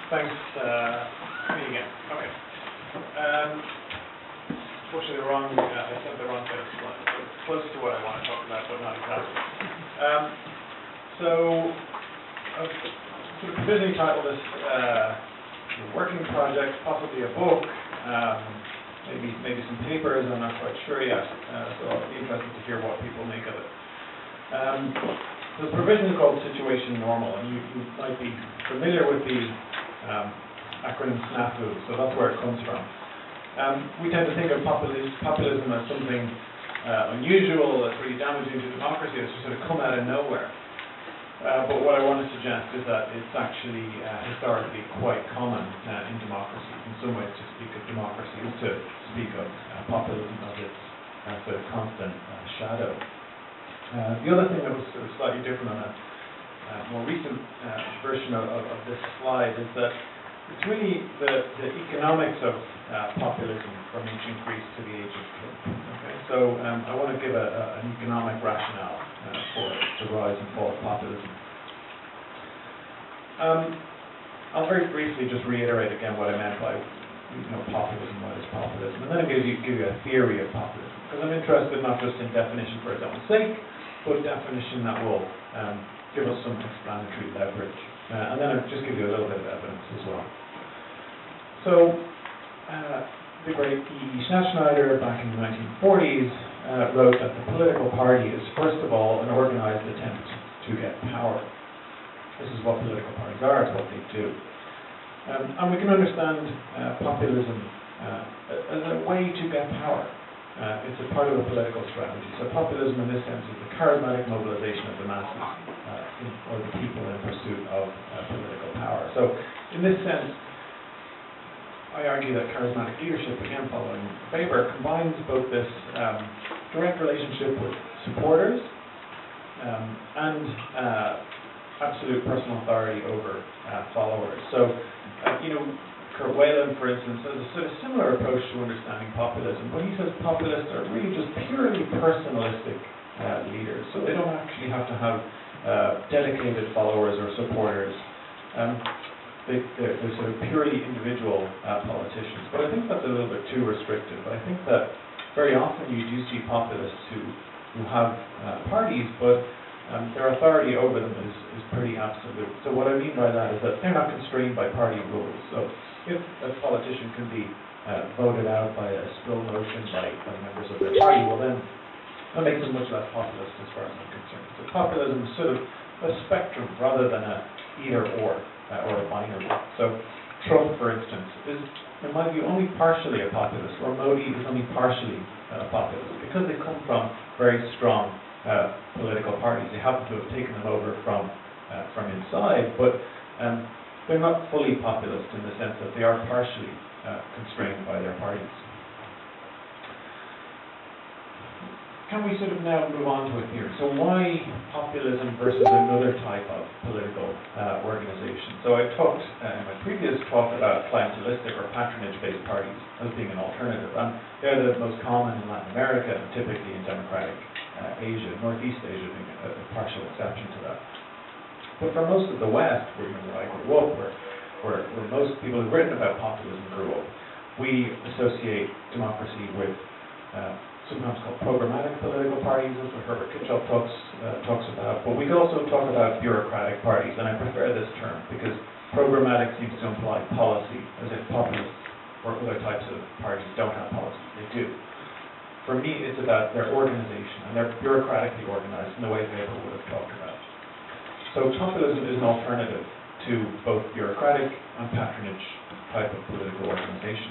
Thanks. Me again. Okay. Unfortunately, I sent the wrong set of slides. So it's close to what I want to talk about, but not exactly. I've sort of provisionally titled this working project, possibly a book, maybe some papers. I'm not quite sure yet. So I'll be interested to hear what people make of it. The provision is called Situation Normal, and you might be familiar with the acronym SNAFU, so that's where it comes from. We tend to think of populism as something unusual, that's really damaging to democracy, that's just sort of come out of nowhere. But what I want to suggest is that it's actually historically quite common in democracy. In some ways, to speak of democracy is to speak of populism as its sort of constant shadow. The other thing that was sort of slightly different on a more recent version of this slide is that it's really the economics of populism from ancient Greece to the age of Trump. Okay? So I want to give an economic rationale for the rise and fall of populism. I'll very briefly just reiterate again what I meant by populism. What is populism? And then I'll give you a theory of populism, because I'm interested not just in definition for its own sake, but definition that will give us some explanatory leverage. And then I'll just give you a little bit of evidence as well. So, the great E.E. Schneider, back in the 1940s, wrote that the political party is, first of all, an organized attempt to get power. This is what political parties are, it's what they do. And we can understand populism as a way to get power. It's a part of a political strategy. So populism, in this sense, is the charismatic mobilization of the masses or the people in pursuit of political power. So, in this sense, I argue that charismatic leadership, again following Weber, combines both this direct relationship with supporters and absolute personal authority over followers. So, Kurt Whalen, for instance, has a sort of similar approach to understanding populism, but he says populists are really just purely personalistic leaders, so they don't actually have to have dedicated followers or supporters. They're sort of purely individual politicians, but I think that's a little bit too restrictive. I think that very often you do see populists who have parties, but their authority over them is pretty absolute. So what I mean by that is that they're not constrained by party rules. So if a politician can be voted out by a spill motion by members of their party, well then that makes them much less populist as far as I'm concerned. So populism is sort of a spectrum rather than a either or a binary. So Trump, for instance, is, in my view, only partially a populist, or Modi is only partially a populist, because they come from very strong political parties. They happen to have taken them over from inside, but they're not fully populist in the sense that they are partially constrained by their parties. Can we sort of now move on to a theory? So why populism versus another type of political organization? So I talked in my previous talk about clientelistic or patronage-based parties as being an alternative, and they're the most common in Latin America and typically in democratic Asia, Northeast Asia being a partial exception to that. But for most of the West, where I grew up, where most people who've written about populism grew up, we associate democracy with sometimes called programmatic political parties, as what Herbert Kitchell talks about. But we can also talk about bureaucratic parties, and I prefer this term because programmatic seems to imply policy, as if populists or other types of parties don't have policies. They do. For me, it's about their organization, and they're bureaucratically organized in the way Weber would have talked about. So populism is an alternative to both bureaucratic and patronage type of political organization.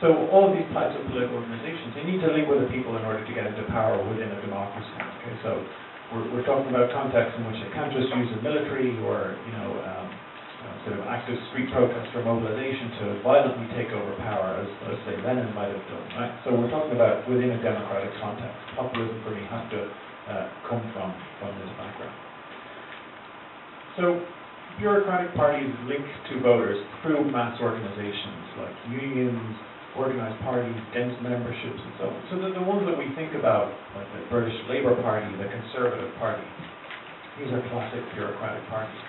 So all of these types of political organizations, they need to link with the people in order to get into power within a democracy. Okay, so we're talking about contexts in which they can't just use the military or sort of active street protest or mobilization to violently take over power, as say Lenin might have done. Right? So we're talking about within a democratic context. Populism for me has to come from this background. So bureaucratic parties link to voters through mass organizations like unions, organized parties, dense memberships, and so on. So the ones that we think about, like the British Labour Party, the Conservative Party, these are classic bureaucratic parties.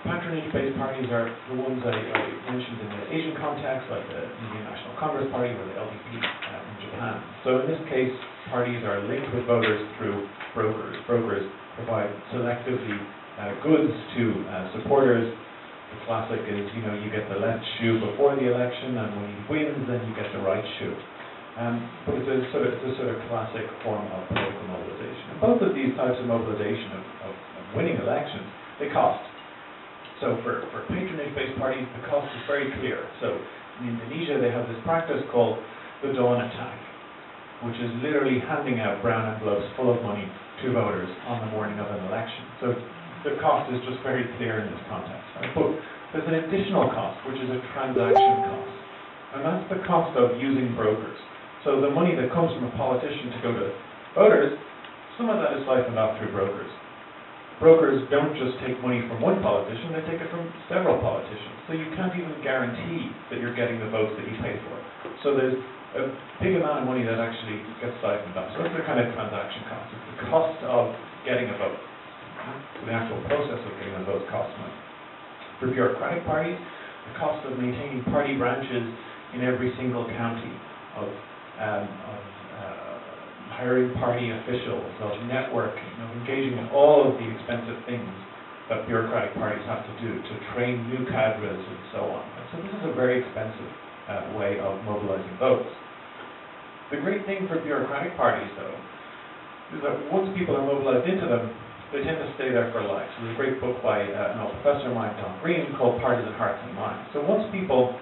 Patronage-based parties are the ones I mentioned in the Asian context, like the Indian National Congress Party or the LDP in Japan. So in this case, parties are linked with voters through brokers. Brokers provide selectively goods to supporters. The classic is, you get the left shoe before the election, and when he wins, then you get the right shoe. But it's a sort of classic form of political mobilization. And both of these types of mobilization of winning elections, they cost. So for patronage-based parties, the cost is very clear. So in Indonesia, they have this practice called the dawn attack, which is literally handing out brown envelopes full of money to voters on the morning of an election. So the cost is just very clear in this context. Right? But there's an additional cost, which is a transaction cost. And that's the cost of using brokers. So the money that comes from a politician to go to voters, some of that is siphoned off through brokers. Brokers don't just take money from one politician, they take it from several politicians. So you can't even guarantee that you're getting the votes that you pay for. So there's a big amount of money that actually gets siphoned off. So that's the kind of transaction cost. It's the cost of getting a vote. So the actual process of getting a vote costs money. For bureaucratic parties, the cost of maintaining party branches in every single county, of hiring party officials, of networking, of engaging in all of the expensive things that bureaucratic parties have to do to train new cadres and so on. So this is a very expensive way of mobilizing votes. The great thing for bureaucratic parties, though, is that once people are mobilized into them, they tend to stay there for life. So there's a great book by an old professor of mine, Don Green, called Partisan Hearts and Minds. So once people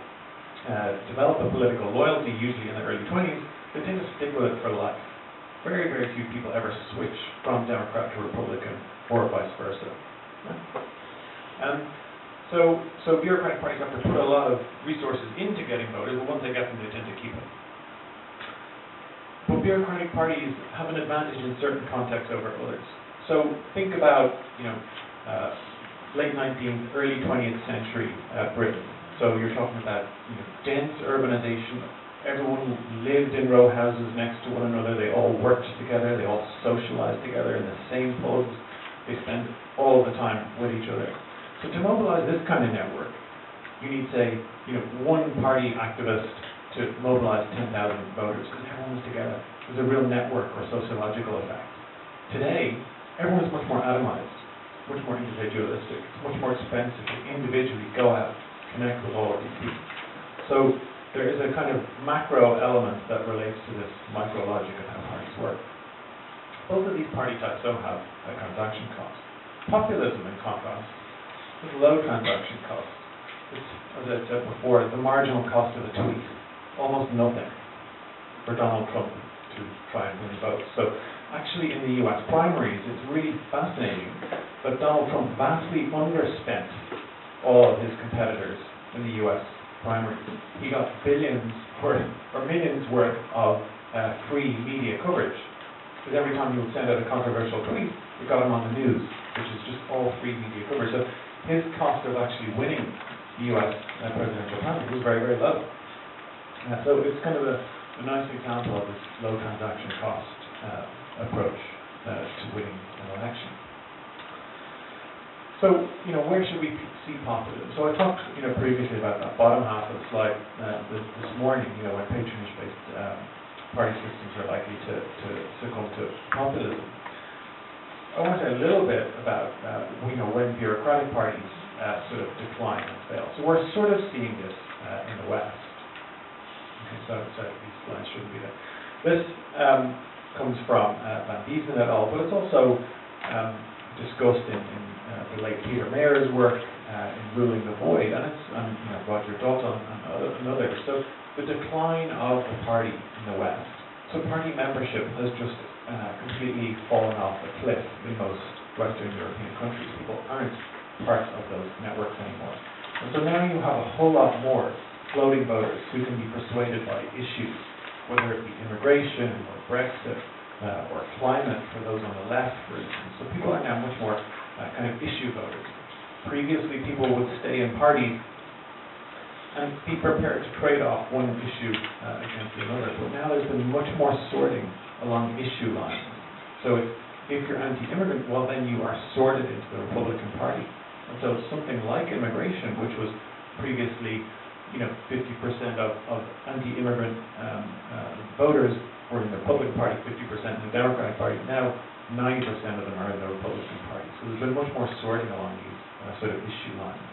develop a political loyalty, usually in their early 20s, they tend to stick with it for life. Very, very few people ever switch from Democrat to Republican or vice versa. So bureaucratic parties have to put a lot of resources into getting voters, but once they get them, they tend to keep them. But bureaucratic parties have an advantage in certain contexts over others. So think about, late 19th, early 20th century Britain. So you're talking about dense urbanization. Everyone lived in row houses next to one another. They all worked together. They all socialized together in the same pubs. They spent all the time with each other. So to mobilize this kind of network, you need, say, one party activist to mobilize 10,000 voters because everyone was together. There's a real network or sociological effect. Today, everyone is much more atomized, much more individualistic. It's much more expensive to individually go out, connect with all of these people. So there is a kind of macro element that relates to this micro logic of how parties work. Both of these party types don't have a transaction cost. Populism, in contrast, is low transaction cost. It's, as I said before, the marginal cost of a tweet, almost nothing for Donald Trump to try and win votes. So actually in the US primaries, it's really fascinating that Donald Trump vastly underspent all of his competitors in the US primaries. He got billions worth, or millions worth of free media coverage. Because every time he would send out a controversial tweet, it got him on the news, which is just all free media coverage. So his cost of actually winning the US presidential primary was very, very low. So it's kind of a nice example of this low transaction cost approach to winning an election. So, where should we see populism? So I talked, previously about that bottom half of the slide this morning, when patronage-based party systems are likely to succumb to populism. I want to say a little bit about, when bureaucratic parties sort of decline and fail. So we're sort of seeing this in the West. Okay, so these slides shouldn't be there. This comes from Van Biesen et al., but it's also discussed in the late Peter Mayer's work in Ruling the Void, and it's Roger Dalton and others. So the decline of the party in the West. So party membership has just completely fallen off a cliff in most Western European countries. People aren't parts of those networks anymore. And so now you have a whole lot more floating voters who can be persuaded by issues, whether it be immigration or Brexit or climate for those on the left, for instance. So people are now much more kind of issue voters. Previously, people would stay in parties and be prepared to trade off one issue against another. But now there's been much more sorting along issue lines. So if you're anti-immigrant, well, then you are sorted into the Republican Party. And so something like immigration, which was previously, 50% of anti-immigrant voters were in the Republican Party, 50% in the Democratic Party. Now 90% of them are in the Republican Party. So there's been much more sorting along these sort of issue lines.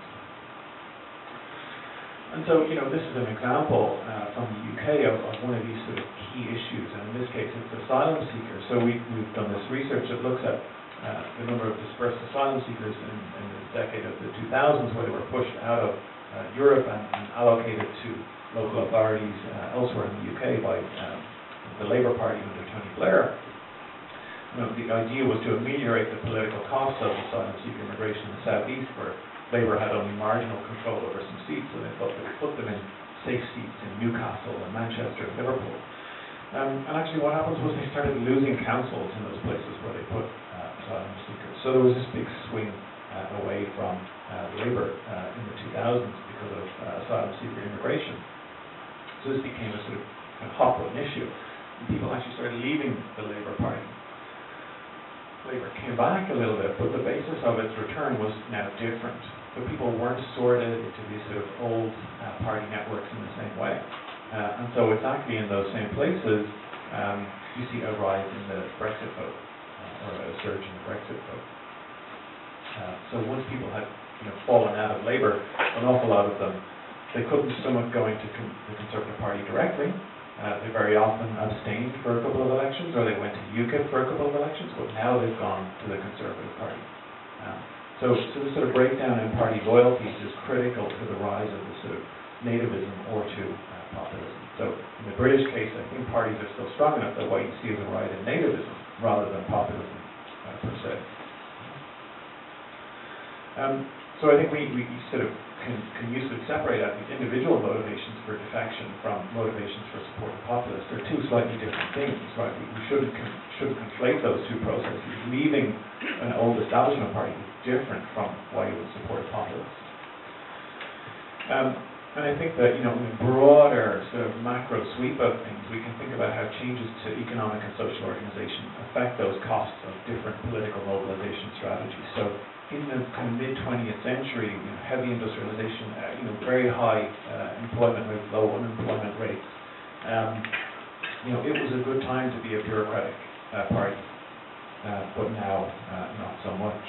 And so, this is an example from the UK of one of these sort of key issues, and in this case it's asylum seekers. So we've done this research that looks at the number of dispersed asylum seekers in the decade of the 2000s, where they were pushed out of Europe and allocated to local authorities elsewhere in the UK by the Labour Party under Tony Blair. The idea was to ameliorate the political costs of asylum seeker immigration in the southeast, where Labour had only marginal control over some seats, so they thought they could put them in safe seats in Newcastle and Manchester and Liverpool. And actually what happens was they started losing councils in those places where they put asylum seekers. So there was this big swing away from Labour in the 2000s because of asylum seeker immigration. So this became a sort of hot button issue. And people actually started leaving the Labour Party. Labour came back a little bit, but the basis of its return was now different. So people weren't sorted into these sort of old party networks in the same way. And so it's actually in those same places you see a rise in the Brexit vote, or a surge in the Brexit vote. So once people had fallen out of Labour, an awful lot of them, they couldn't stomach going to the Conservative Party directly. They very often abstained for a couple of elections, or they went to UKIP for a couple of elections, but now they've gone to the Conservative Party. So this sort of breakdown in party loyalties is critical to the rise of the sort of nativism or to populism. So in the British case, I think parties are still strong enough that what you see is a rise in nativism rather than populism per se. So I think we sort of can usefully separate out these individual motivations for defection from motivations for support of populists. They're two slightly different things, right? We shouldn't conflate those two processes. Leaving an old establishment party is different from why you would support populists. And I think that, in a broader sort of macro sweep of things, we can think about how changes to economic and social organization affect those costs of different political mobilization strategies. So in the kind of mid-20th century, heavy industrialization, very high employment rates, low unemployment rates, it was a good time to be a bureaucratic party, but now not so much.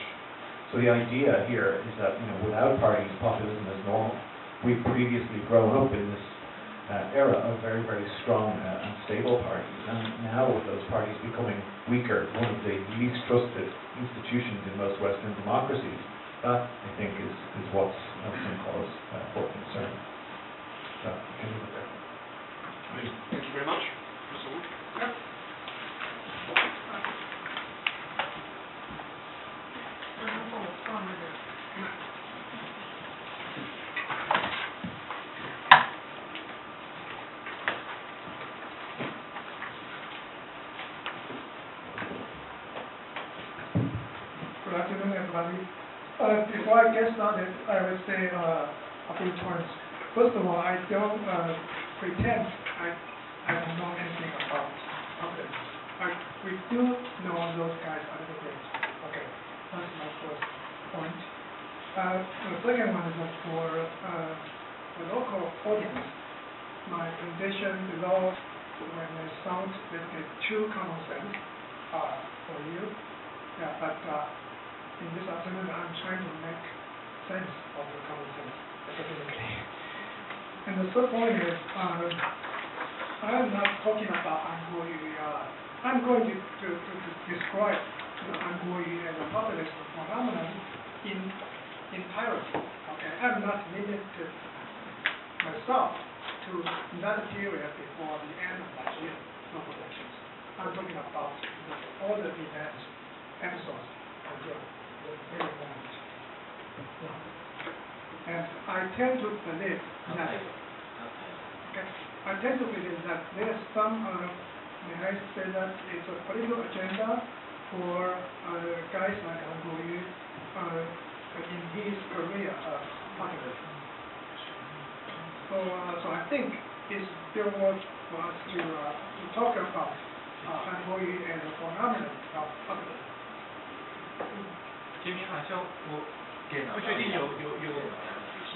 So the idea here is that without parties, populism is normal. We've previously grown up in this era of very, very strong and stable parties, and now with those parties becoming weaker, one of the least trusted institutions in most Western democracies, that I think is what's some cause for concern. So we can leave it there. Thank you very much, Mr. Wood. Yeah. Good afternoon, everybody. Before I get started, I will say a few points. First of all, I don't pretend I don't know anything about public. We do know those guys a little bit. Okay, that's my first point. The second one is that for the local audience, my presentation below, when they sound a little bit too common sense for you, but in this afternoon, I'm trying to make sense of the common sense, academically. And the third point is, I'm not talking about I'm going to describe Anguille as a populist phenomenon in entirety. Okay, I'm not limited myself to that period before the end of that year, no elections. I'm talking about all the events, episodes until the very moment. And I tend to believe that there's some, may I say that it's a political agenda for guys like Anguille in his career populism. So I think it's still worth for us to talk about Anguille as a phenomenon of populism. 这边好像我不确定有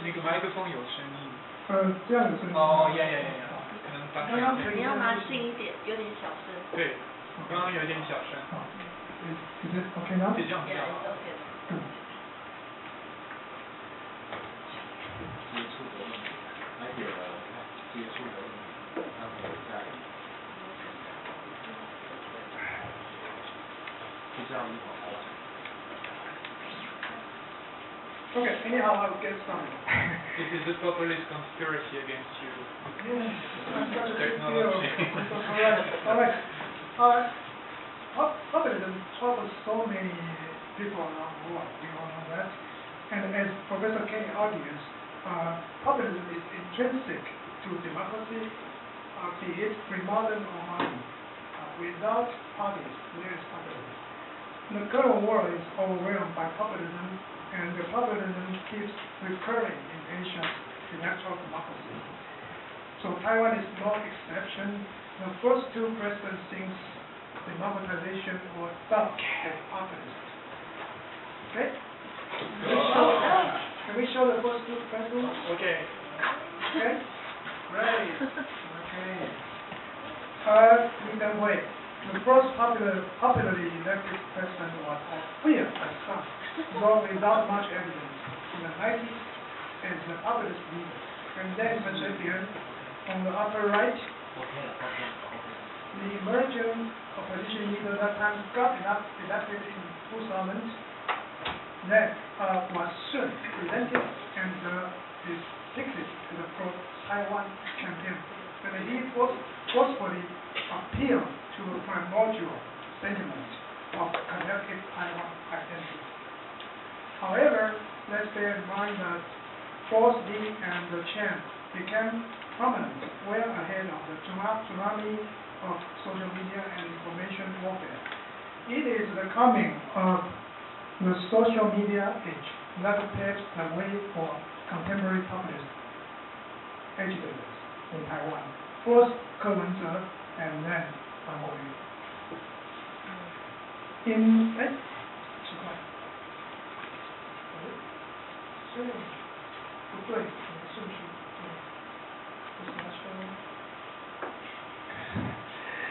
那个麦克风有声音。这样有声音。哦，呀，可能当刚刚你要拿近一点，有点小声。对，刚刚有点小声。Is it okay now? 这样比较好。接触的问题，还有接触的问题，他们在不知道如何好讲。Okay, anyhow, I'll get started. This is a populist conspiracy against you. Yes, I'm trying to Technology. Alright. Populism troubles so many people around the world, we all know that. And as Professor Kenny argues, populism is intrinsic to democracy, be it pre-modern or modern. Without parties, there is populism. The current world is overwhelmed by populism, and the populism keeps recurring in Asia's electoral democracy. So Taiwan is no exception. The first two presidents since democratization were dubbed as populists. Okay? Can we show the first two presidents? Okay. Okay? Great. Okay. Li Denghui. The first popularly elected president was feared by some, though without much evidence, in the 90s as the populist leader. And then Chen Shui-bian, on the upper right, the emerging opposition leader that time got elected in 2000, then was soon presented and is depicted as a pro-Taiwan champion. And he forcefully appealed to a primordial sentiment of collective Taiwan identity. However, let's bear in mind that both Li and Chen became prominent well ahead of the tsunami of social media and information warfare. It is the coming of the social media age that paves the way for contemporary populist agitators in Taiwan. First Ke Wen-je and then Wang Guoyu.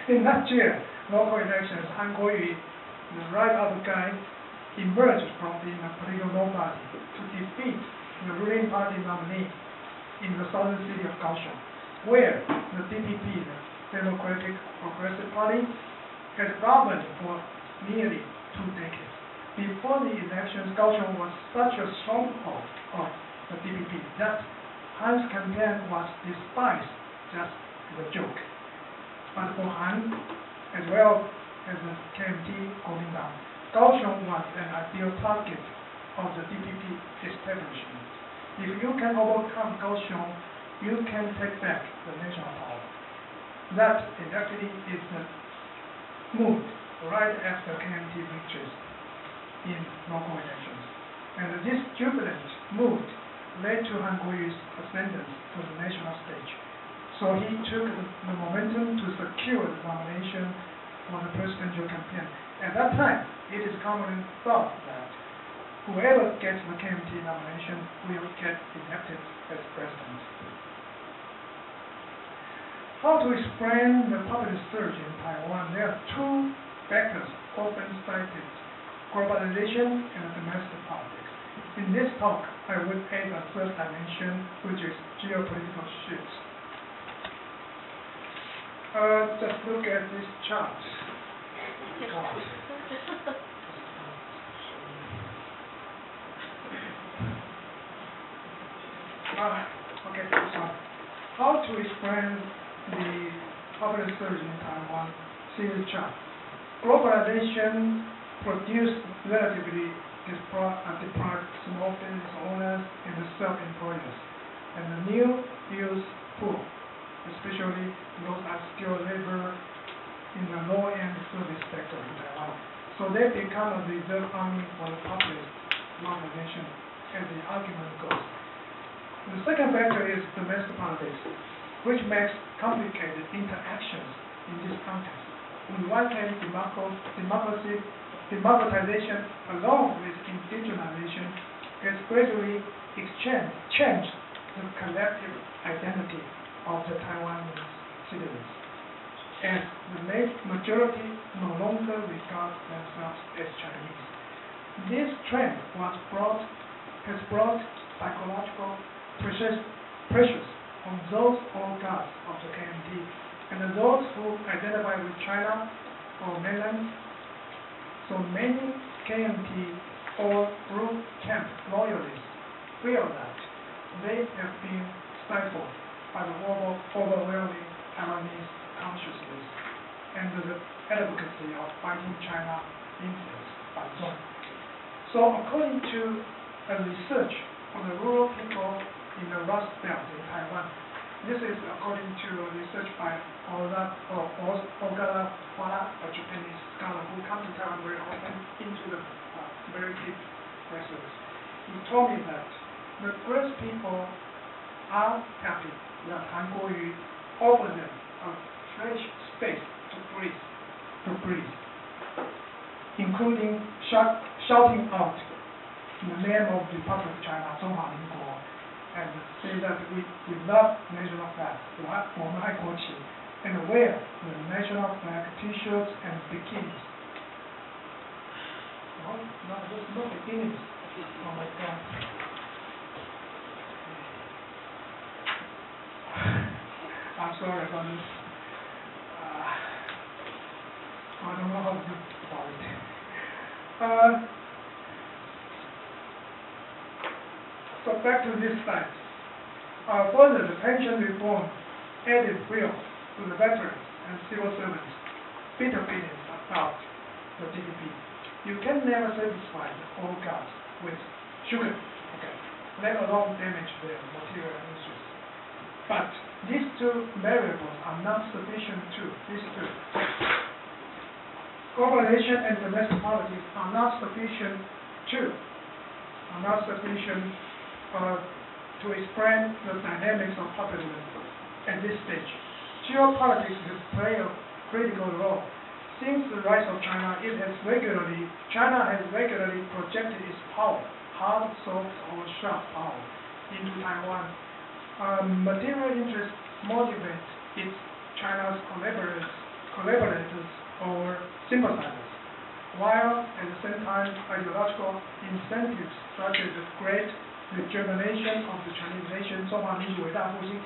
In that year, local elections, Han Guoyu, the right-out guy, emerged from being a political nobody to defeat the ruling party nominee in the southern city of Kaohsiung, where the DPP, the Democratic Progressive Party, had governed for nearly 2 decades. Before the elections, Kaohsiung was such a stronghold of the DPP that Han's campaign was despised just as a joke. But for Han, as well as the KMT going down, Kaohsiung was an ideal target of the DPP establishment. If you can overcome Kaohsiung, you can take back the national power. That exactly is the mood right after KMT victories in local elections. And this jubilant mood led to Han Guoyu's ascendance to the national stage. So he took the momentum to secure the nomination for the presidential campaign. At that time, it is commonly thought that whoever gets the KMT nomination will get elected as president. How to explain the populist surge in Taiwan? There are 2 factors often cited: globalization and domestic politics. In this talk, I will add a third dimension, which is geopolitical shifts. Just look at this chart. Okay, so how to explain the populist surge in Taiwan? See this chart. Globalization produced relatively deprived small business owners and self-employers, and the new youth pool, especially those unskilled labor in the low-end service sector in Taiwan. So they become a reserve army for the populist mobilization, as the argument goes. The second factor is domestic politics, which makes complicated interactions in this context. On the one hand, democratization along with indigenization has gradually changed the collective identity of the Taiwanese citizens, as the majority no longer regard themselves as Chinese. This trend has brought psychological pressures on those old guards of the KMT and those who identify with China or mainland. So many KMT or group camp loyalists feel that they have been stifled by the overwhelming Taiwanese consciousness and the advocacy of fighting China influence by Zhong. So according to a research on the rural people in the Rust Belt in Taiwan, this is according to research by Ogata Wala, a Japanese scholar who comes to Taiwan very often into the very deep research. He told me that the Great people are happy that Han Kuo-yu offered them a fresh space to breathe, including shouting out in the name of the Republic of China, 中华民国, and say that we love national flag, 我们爱国旗, and wear the national flag T-shirts and bikinis. No, bikinis. Oh my God. I'm sorry about this. I don't know how to do about it. So back to this slide. Further, the pension reform added fuel to the veterans and civil servants' bitter feelings about the DDP. You can never satisfy the old guards with sugar, let alone damage their material interests. But these two variables are not sufficient Globalization and domestic politics are not sufficient to explain the dynamics of populism at this stage. Geopolitics has played a critical role. Since the rise of China, China has regularly projected its power, hard, soft, or sharp power, into Taiwan. Material interests motivate China's collaborators or sympathizers, while at the same time ideological incentives such as the great rejuvenation of the Chinese nation, 中华民族伟大复兴,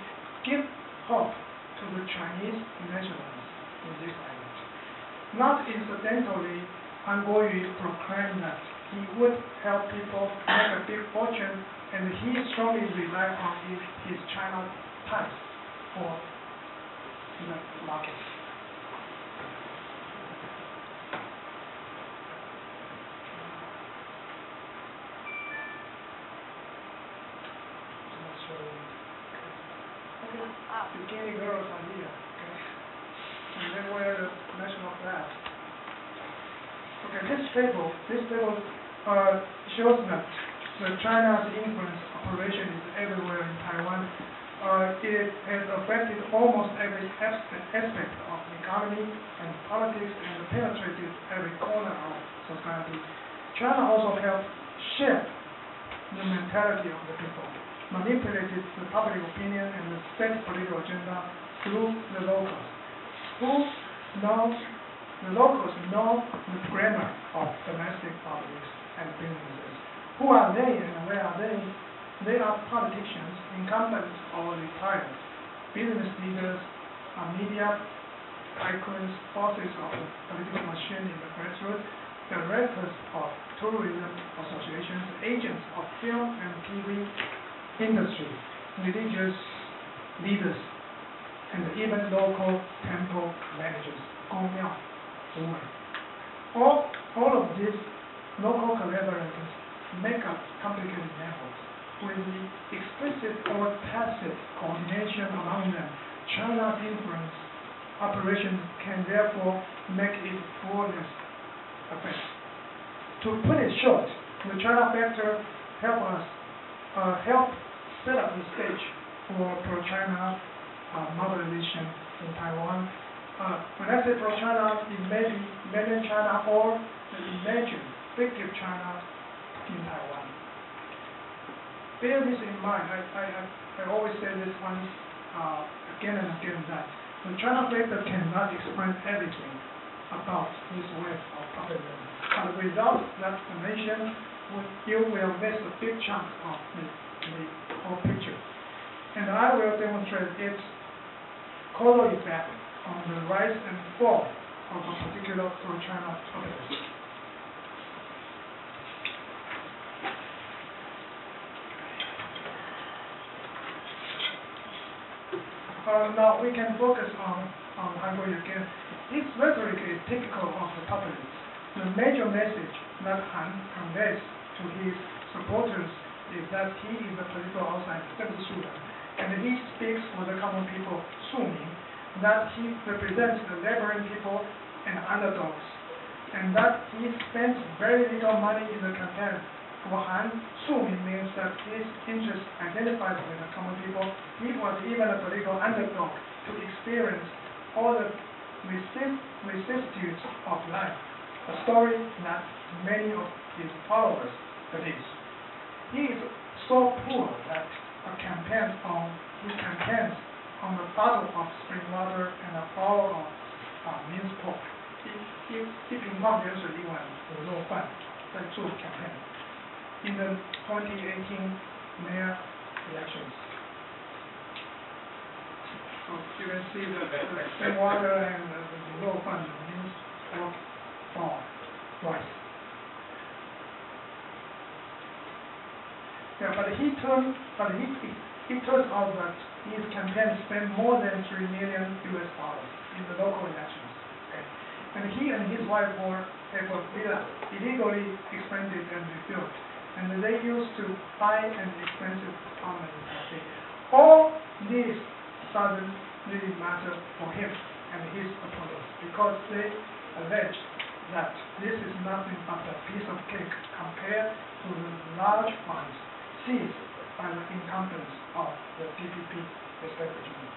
give hope to the Chinese nationalists in this island. Not incidentally, Han Kuo-yu proclaimed that he would help people make a big fortune, and he strongly relied on his China ties for the market. Bikini girls are here, and they wear the national flag. This table shows that China's influence operation is everywhere in Taiwan. It has affected almost every aspect of the economy and politics and penetrated every corner of society. China also helped shape the mentality of the people, manipulated the public opinion and the state political agenda through the locals. The locals know the grammar of domestic politics and businesses. Who are they and where are they? They are politicians, incumbents or retired, business leaders, media tycoons, bosses of the political machine in the grassroots, directors of tourism associations, agents of film and TV industry, religious leaders, and even local temple managers, 公庙主委. All of these local collaborators make up complicated networks. With the explicit or tacit coordination among them, China's influence operations can therefore make its fullest effect. To put it short, the China factor help set up the stage for pro-China mobilization in Taiwan. When I say pro-China, it may be mainland China or the imagined fictive China in Taiwan. bear this in mind. I always say this once, again and again, that the China factor cannot explain everything about this way of populism. But without that explanation, you will miss a big chunk of the whole picture. And I will demonstrate its causal effect on the rise and fall of a particular pro-China populism. Now we can focus on Hungary again. His rhetoric is typical of the populists. The major message that Han conveys to his supporters is that he is a political outsider, and he speaks for the common people, 庶民, that he represents the laboring people and underdogs, and that he spends very little money in the campaign. For Han, 庶民 means that his interest identifies with the common people. He was even a political underdog to experience all the vicissitudes of life, a story that many of his followers believe. He is so poor that he campaigns on the bottle of spring water and a bowl of minced pork. 一瓶矿泉水一碗卤肉饭在做 campaign. In the 2018 mayor elections. So you can see the spring water and the low fund minced pork or rice. Yeah, but it turns out that his campaign spent more than $3 million in the local elections. Okay. And he and his wife have a villa illegally expanded and rebuilt. And they used to buy an expensive apartment in Taipei. All these doesn't really matter for him and his opponents because they allege that this is nothing but a piece of cake compared to the large funds seized by the incumbents of the DPP establishment.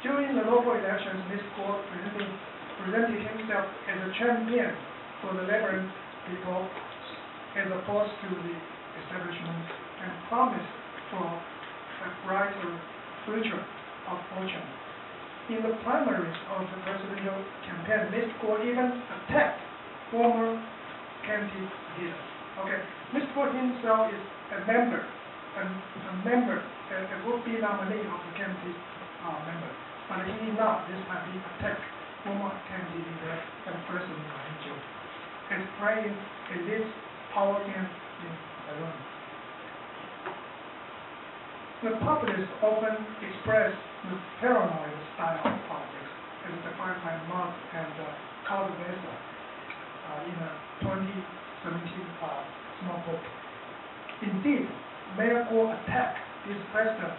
During the local elections, Mr. Guo presented himself as a champion for the laboring people as opposed to the establishment and promised for a brighter future of fortune. In the primaries of the presidential campaign, Mr. Guo even attacked former KMT leaders. Okay, Mr. Guo himself is a would-be nominee of the KMT member, but he did not. This time he attacked former KMT leader and President Ma Ying-jeou, explaining this power game in Taiwan. The populists often express the paranoid style of politics, as defined by Marx and Karl Weiser in a 2017 small book. Indeed, Mayor Guo attacked his predecessor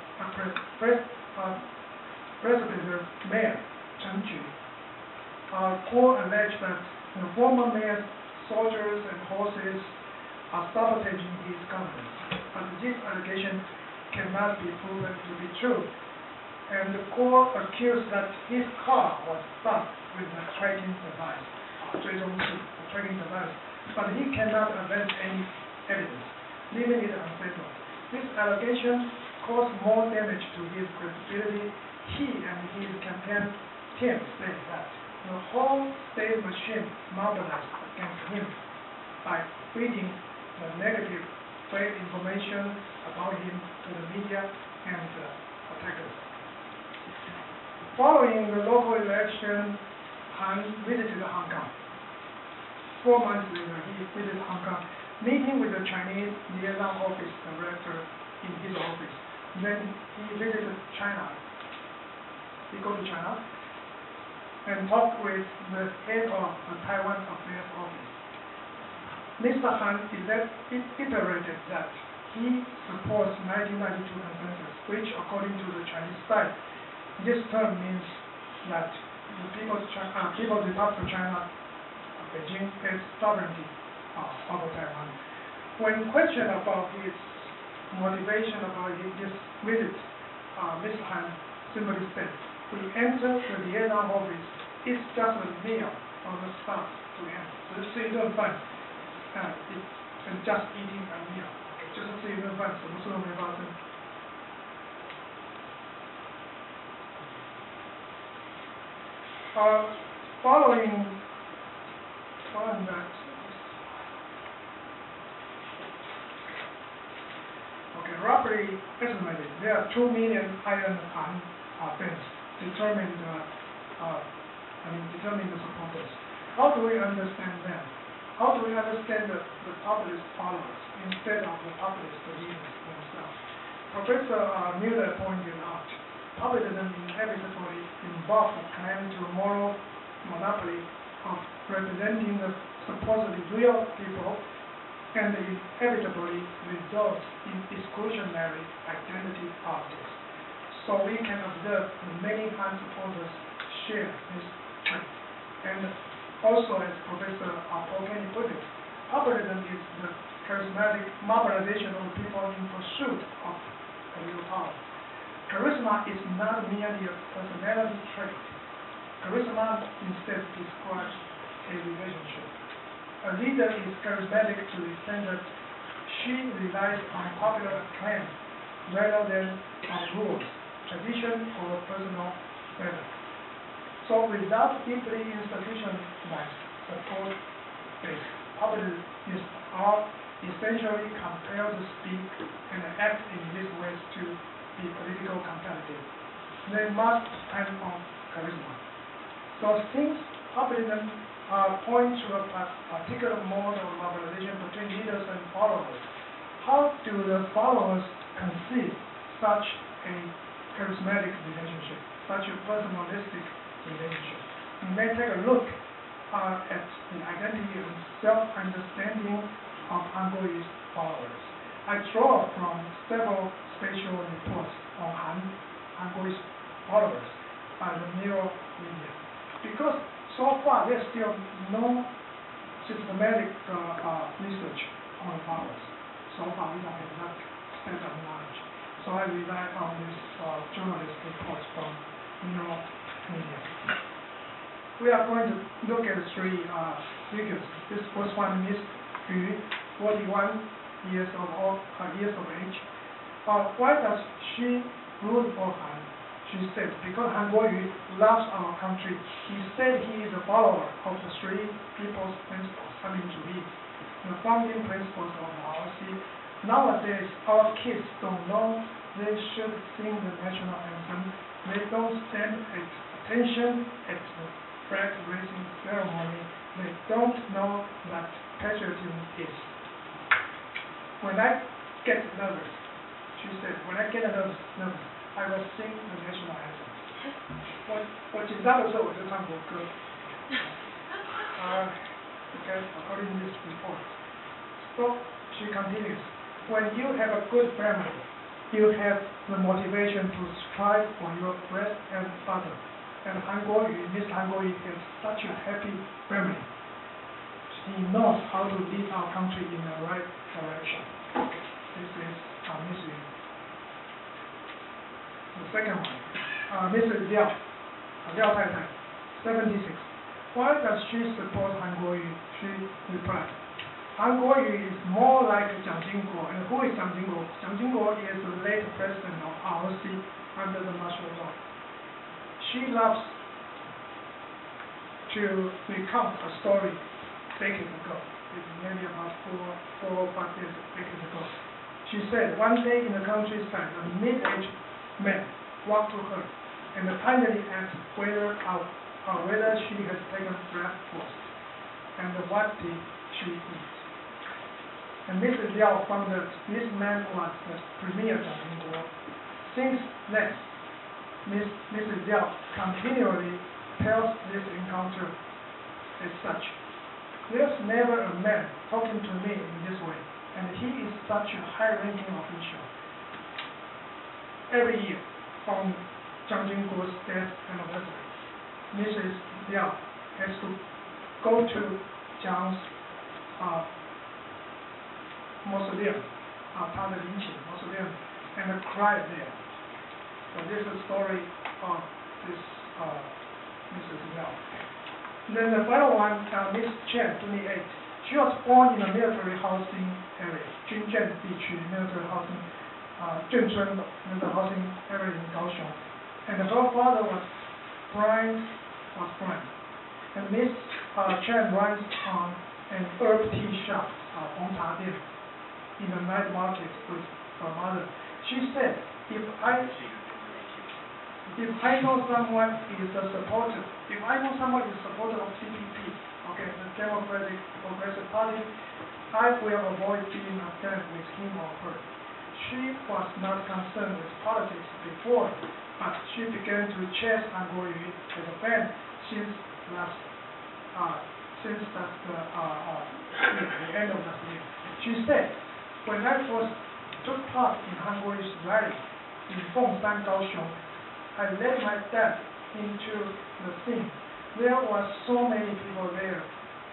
mayor, Chen Ju. Guo alleged that the former mayor's soldiers and horses are sabotaging his government, but this allegation cannot be proven to be true. And the Guo accused that his car was stuck with a tracking device, but he cannot advance any evidence, leaving it unsettled. This allegation caused more damage to his credibility. He and his campaign team say that the whole state machine mobilized against him by feeding the negative fake information about him to the media and attackers. Following the local election, Han visited Hong Kong. 4 months later, he visited Hong Kong, meeting with the Chinese liaison office director in his office. Then he visited China. He go to China and talked with the head of the Taiwan Affairs Office. Mr. Han iterated that he supports 1992 consensus, which, according to the Chinese side, this term means that the People's Republic of China, Beijing, has sovereignty over Taiwan. When questioned about his motivation about this visit, Mr. Han simply said, "We enter the liaison office. It's just a meal from the start to end. 只是吃一顿饭。It's just eating a meal." Okay. 就是吃一顿饭，什么事都没发生。Following that, okay, roughly estimated, there are 2 million iron fans determine the supporters. How do we understand them? How do we understand the populist followers instead of the populist leaders themselves? Professor Miller pointed out, populism inevitably involves a claim to a moral monopoly of representing the supposedly real people, and inevitably results in exclusionary identity politics. So we can observe that many Han supporters share this trait. And also, as Professor Paul Kenny put it, populism is the charismatic mobilization of people in pursuit of political power. Charisma is not merely a personality trait. Charisma instead describes a relationship. A leader is charismatic to the extent that she relies on popular acclaim rather than on rules, tradition, or personal favor. So without deeply institutionalized support base, populists are essentially compelled to speak and act in these ways to be political competitive. They must depend on charisma. So since populism point to a particular mode of mobilization between leaders and followers, how do the followers conceive such a charismatic relationship, such a personalistic relationship? We may take a look at the identity and self-understanding of Han Kuo-yu's followers. I draw from several special reports on Han Kuo-yu's followers by the Mirror media. Because so far there's still no systematic research on the followers. So far we have not set of knowledge. So I rely on these journalist reports from Mirror media. We are going to look at 3 figures. This first one is Yu, 41 years of age. Why does she root for Han? She said, because Han Kuo-yu loves our country. He said he is a follower of the 3 people's principles, the founding principles of the ROC. Nowadays, our kids don't know they should sing the national anthem. They don't stand at attention at the flag raising ceremony. They don't know what patriotism is. When I get nervous, she said, when I get nervous, I will sing the national anthem. 我紧张的时候我就唱国歌。Okay, according to this report. So she continues, when you have a good family, you have the motivation to strive for your bread and butter. And Miss Han Kuo-yu has such a happy family. She knows how to lead our country in the right direction. This is Miss Yu. The second one, Mrs. Liao Tai Tai, 76. Why does she support Han Kuo-yu? She replied, Han Kuo-yu is more like Jiang Jingguo. And who is Jiang Jingguo? Jiang Jingguo is the late president of ROC under the martial law. She loves to recount a story decades ago. It's maybe about 4 or 5 decades ago. She said, one day in the countryside, a middle-aged man walked to her and kindly asked whether she has taken breakfast and what did she eat. And Mrs. Liao found that this man was the premier Jiang Jingguo. Since then, Mrs. Liao continually tells this encounter as such. There's never a man talking to me in this way, and he is such a high-ranking official. Every year, on Jiang Jingguo's death anniversary, Mrs. Liao has to go to Jiang's mausoleum, 他的陵寝 mausoleum, and cry there. So this is a story of this Mrs. Liao. Then the final one, Miss Chen, 28. She was born in a military housing area, 军舰地区 military housing, 眷村 military housing area in Kaohsiung. And her father was blind. And Miss Chen runs on an herb tea shop, 红茶店, in the night market with her mother. She said, if I know someone is a supporter, of CPP, okay, the Democratic Progressive Party, I will avoid being a friend with him or her. She was not concerned with politics before, but she began to chase Hangul as a friend since the end of last year. She said, when I first took part in Hangul's rally in Fengshan, Kaohsiung, I led my dad into the scene. There were so many people there,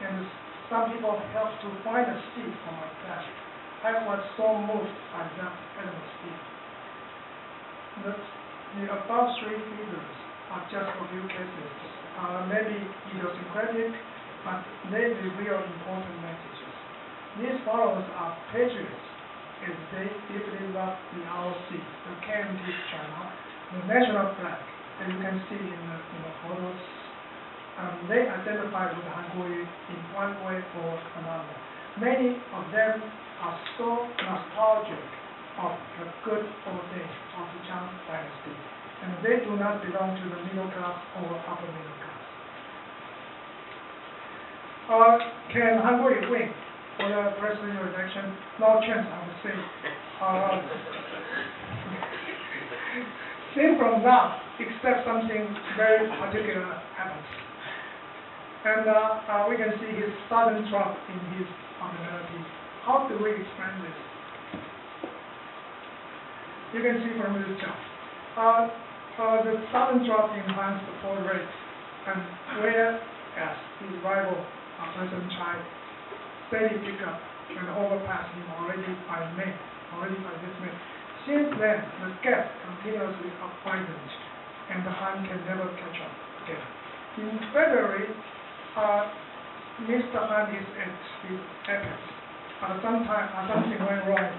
and some people helped to find a seat for my dad. I was so moved by that atmosphere. The above three figures are just a few cases, maybe idiosyncratic, but they reveal important messages. These followers are patriots, as they deeply love the ROC, the KMT China, the national flag, as you can see in the photos. They identify with Hangul in one way or another. Many of them are so nostalgic of the good old days of the Chang Dynasty, and they do not belong to the middle class or upper middle class. Can Hangul win for the presidential election? No chance, I would say. Seen from now, except something very particular happens. And we can see his sudden drop in his popularity. How do we explain this? You can see from this chart. The sudden drop in Han's support rate, and whereas his rival, President Chai, steady pickup and overpassed him already by this May. Since then, the gap continuously widened, and Han can never catch up again. In February, Mr. Han is at his apex. Something went wrong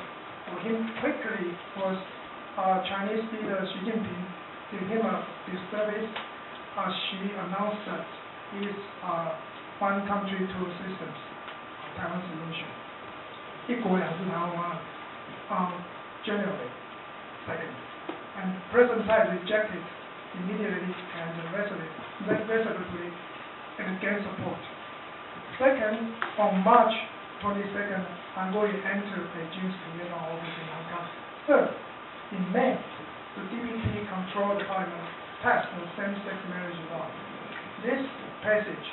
for him quickly was Chinese leader Xi Jinping did him a disservice. She announced that his one country, two systems, Taiwan solution. 一国两制台湾方案 January 2nd. And President Tsai rejected immediately and resolutely and gained support. Second, on March 22nd, Hangul entered Beijing's liaison office in Hong Kong. Third, in May, the DPP controlled parliament passed the same-sex marriage law. This passage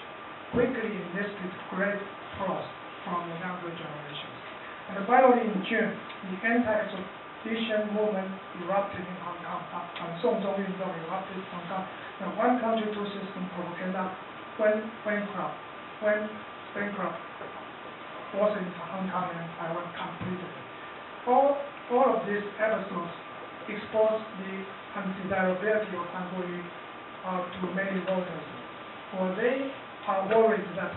quickly enlisted great applause from the younger generations. And finally, in June, the anti-extradition movement erupted in Hong Kong. Song Zong Yunzong erupted in Hong Kong. The one country, two system propaganda went bankrupt, forcing Hong Kong and Taiwan completely. All of these episodes exposed the undesirability of Hangul to many voters, for they are worried that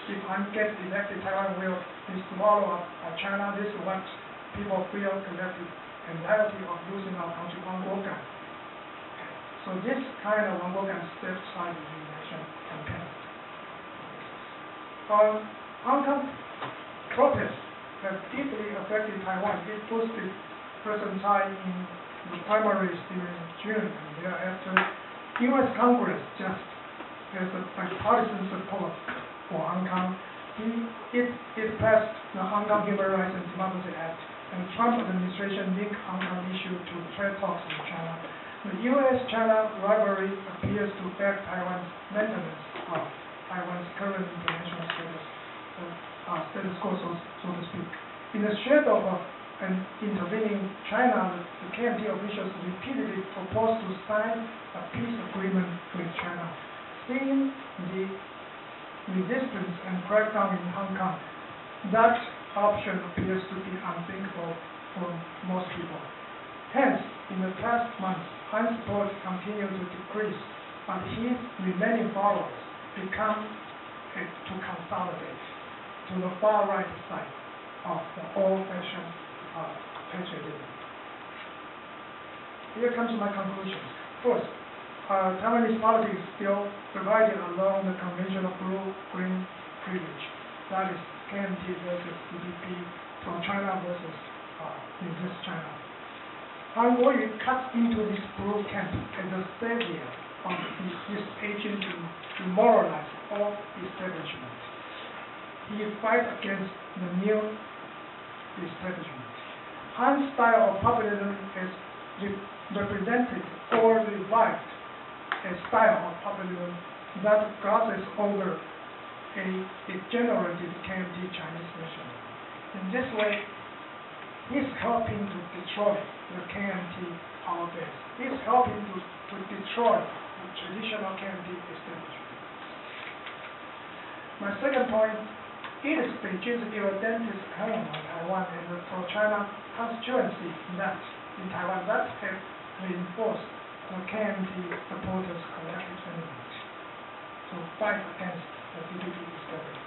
if Han gets elected, Taiwan will be swallowed up by China. This is what people feel collective anxiety of losing our country, Wangguogan. So this kind of Wangguogan step-side election campaign. Hong Kong protests have deeply affected Taiwan. It boosted President Tsai in the primaries during June, and thereafter, U.S. Congress just has a bipartisan support for Hong Kong. It passed the Hong Kong Human Rights and Democracy Act, and the Trump administration linked Hong Kong issue to trade talks with China. The U.S.-China rivalry appears to back Taiwan's maintenance of Taiwan's current international status quo, so to speak. In the shadow of an intervening China, the KMT officials repeatedly proposed to sign a peace agreement with China. Seeing the resistance and crackdown in Hong Kong, that option appears to be unthinkable for most people. Hence, in the past months, Han's support continued to decrease, but his remaining followers become to consolidate. to the far right side of the old-fashioned patriotism. Here comes my conclusions. First, Taiwanese politics still divided along the conventional blue-green privilege. That is KMT versus CPP, from China versus Resist China. Hungary cuts into this blue camp as a savior of this agent to demoralize all establishment. He fights against the new establishment. Han's style of populism is represented or revived a style of populism that glosses over a degenerated KMT Chinese nation. In this way, he's helping to destroy the KMT power base. He's helping to destroy the traditional KMT establishment. My second point, it is Beijing's irredentist claim on Taiwan and the pro-China constituency that in Taiwan that has reinforced the KMT supporters' collective sentiment to fight against the CPP establishment.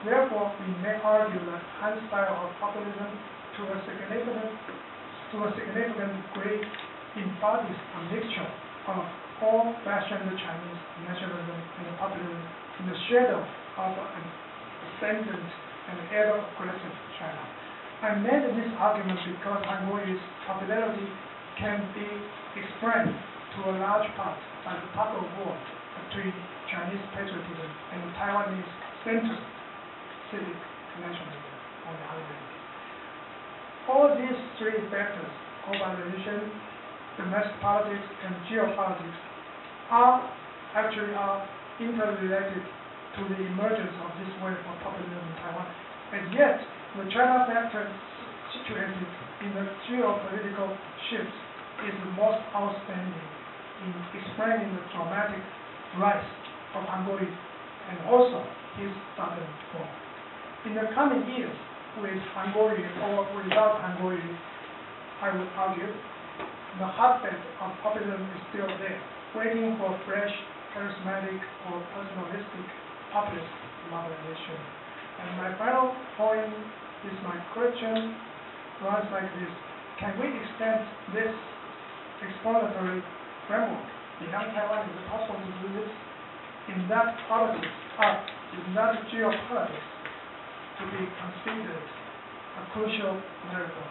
Therefore, we may argue that Han's style of populism to a significant degree embodies a mixture of old-fashioned Chinese nationalism and populism in the shadow of an ascendant and ever-aggressive China. I made this argument because Hungary's popularity can be explained to a large part by the tug of war between Chinese patriotism and Taiwanese centrist civic nationalism on the other hand. All these three factors, globalization, domestic politics, and geopolitics, are interrelated to the emergence of this wave of populism in Taiwan. And yet, the China factor situated in the geopolitical shifts is the most outstanding in explaining the dramatic rise of Hungary and also his sudden fall. In the coming years, with Hungary or without Hungary, I would argue, the hotbed of populism is still there, waiting for fresh, charismatic, or personalistic populist mobilization. And my final point is my question runs like this. Can we extend this explanatory framework beyond Taiwan? Is it possible to do this? In that politics, in that geopolitics, to be considered a crucial variable.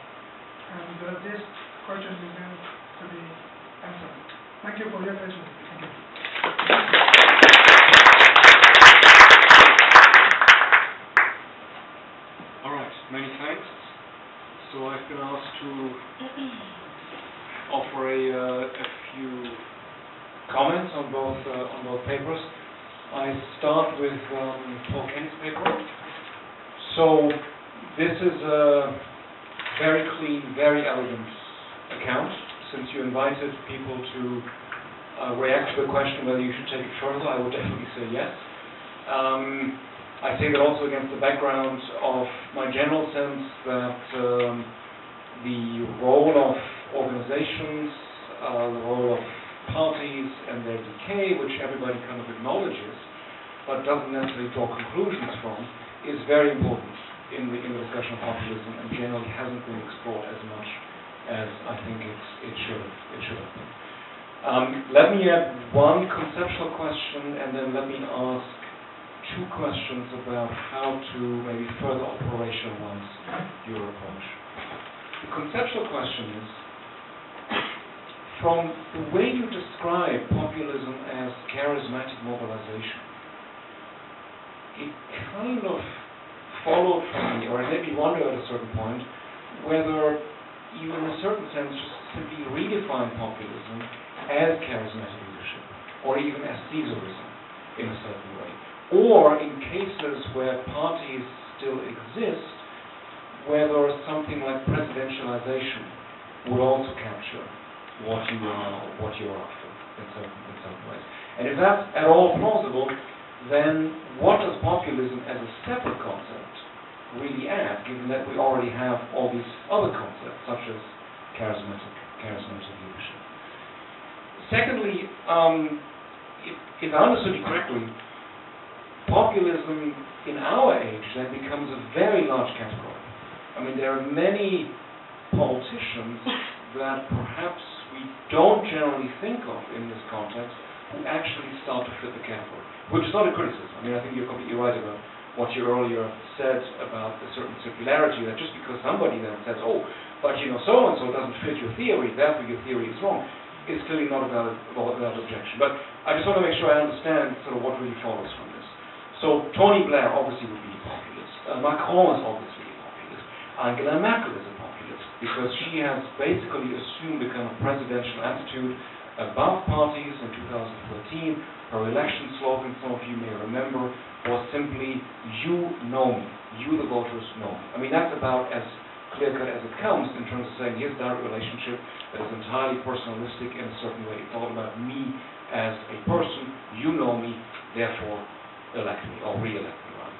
And this question remains to be answered. Thank you for your patience. Thank you. All right, many thanks. So I've been asked to offer a few Comments on both papers. I start with Paul Kenny's paper. So this is a very clean, very elegant account. Since you invited people to react to the question whether you should take it further, I would definitely say yes. I take it also against the background of my general sense that the role of organizations, the role of parties and their decay, which everybody kind of acknowledges, but doesn't necessarily draw conclusions from, is very important in the discussion of populism, and generally hasn't been explored as much as I think it should have been. Let me add one conceptual question, and then let me ask two questions about how to maybe further operationalize your approach. The conceptual question is, from the way you describe populism as charismatic mobilization, it kind of followed from me, or it made me wonder at a certain point, whether you in a certain sense just simply redefine populism as charismatic leadership, or even as Caesarism in a certain way. Or in cases where parties still exist, whether something like presidentialization would also capture what you're after in certain ways. And if that's at all plausible, then what does populism as a separate concept really add, given that we already have all these other concepts, such as charismatic leadership? Secondly, if I understood you correctly, populism in our age then becomes a very large category. I mean, there are many politicians that perhaps we don't generally think of in this context who actually start to fit the category, which is not a criticism. I mean, I think you're completely right about what you earlier said about a certain circularity, that just because somebody then says, oh, but you know, so-and-so doesn't fit your theory, therefore your theory is wrong, is clearly not a valid objection. But I just want to make sure I understand sort of what really follows from this. So Tony Blair obviously would be a populist. Macron is obviously a populist. Angela Merkel is a populist because she has basically assumed a kind of presidential attitude above parties in 2013. Her election slogan, some of you may remember, was simply, you know me, you the voters know me. I mean, that's about as clear-cut as it comes in terms of saying here's a direct relationship that is entirely personalistic in a certain way. It's all about me as a person, you know me, therefore elect me, or re-elect me, rather.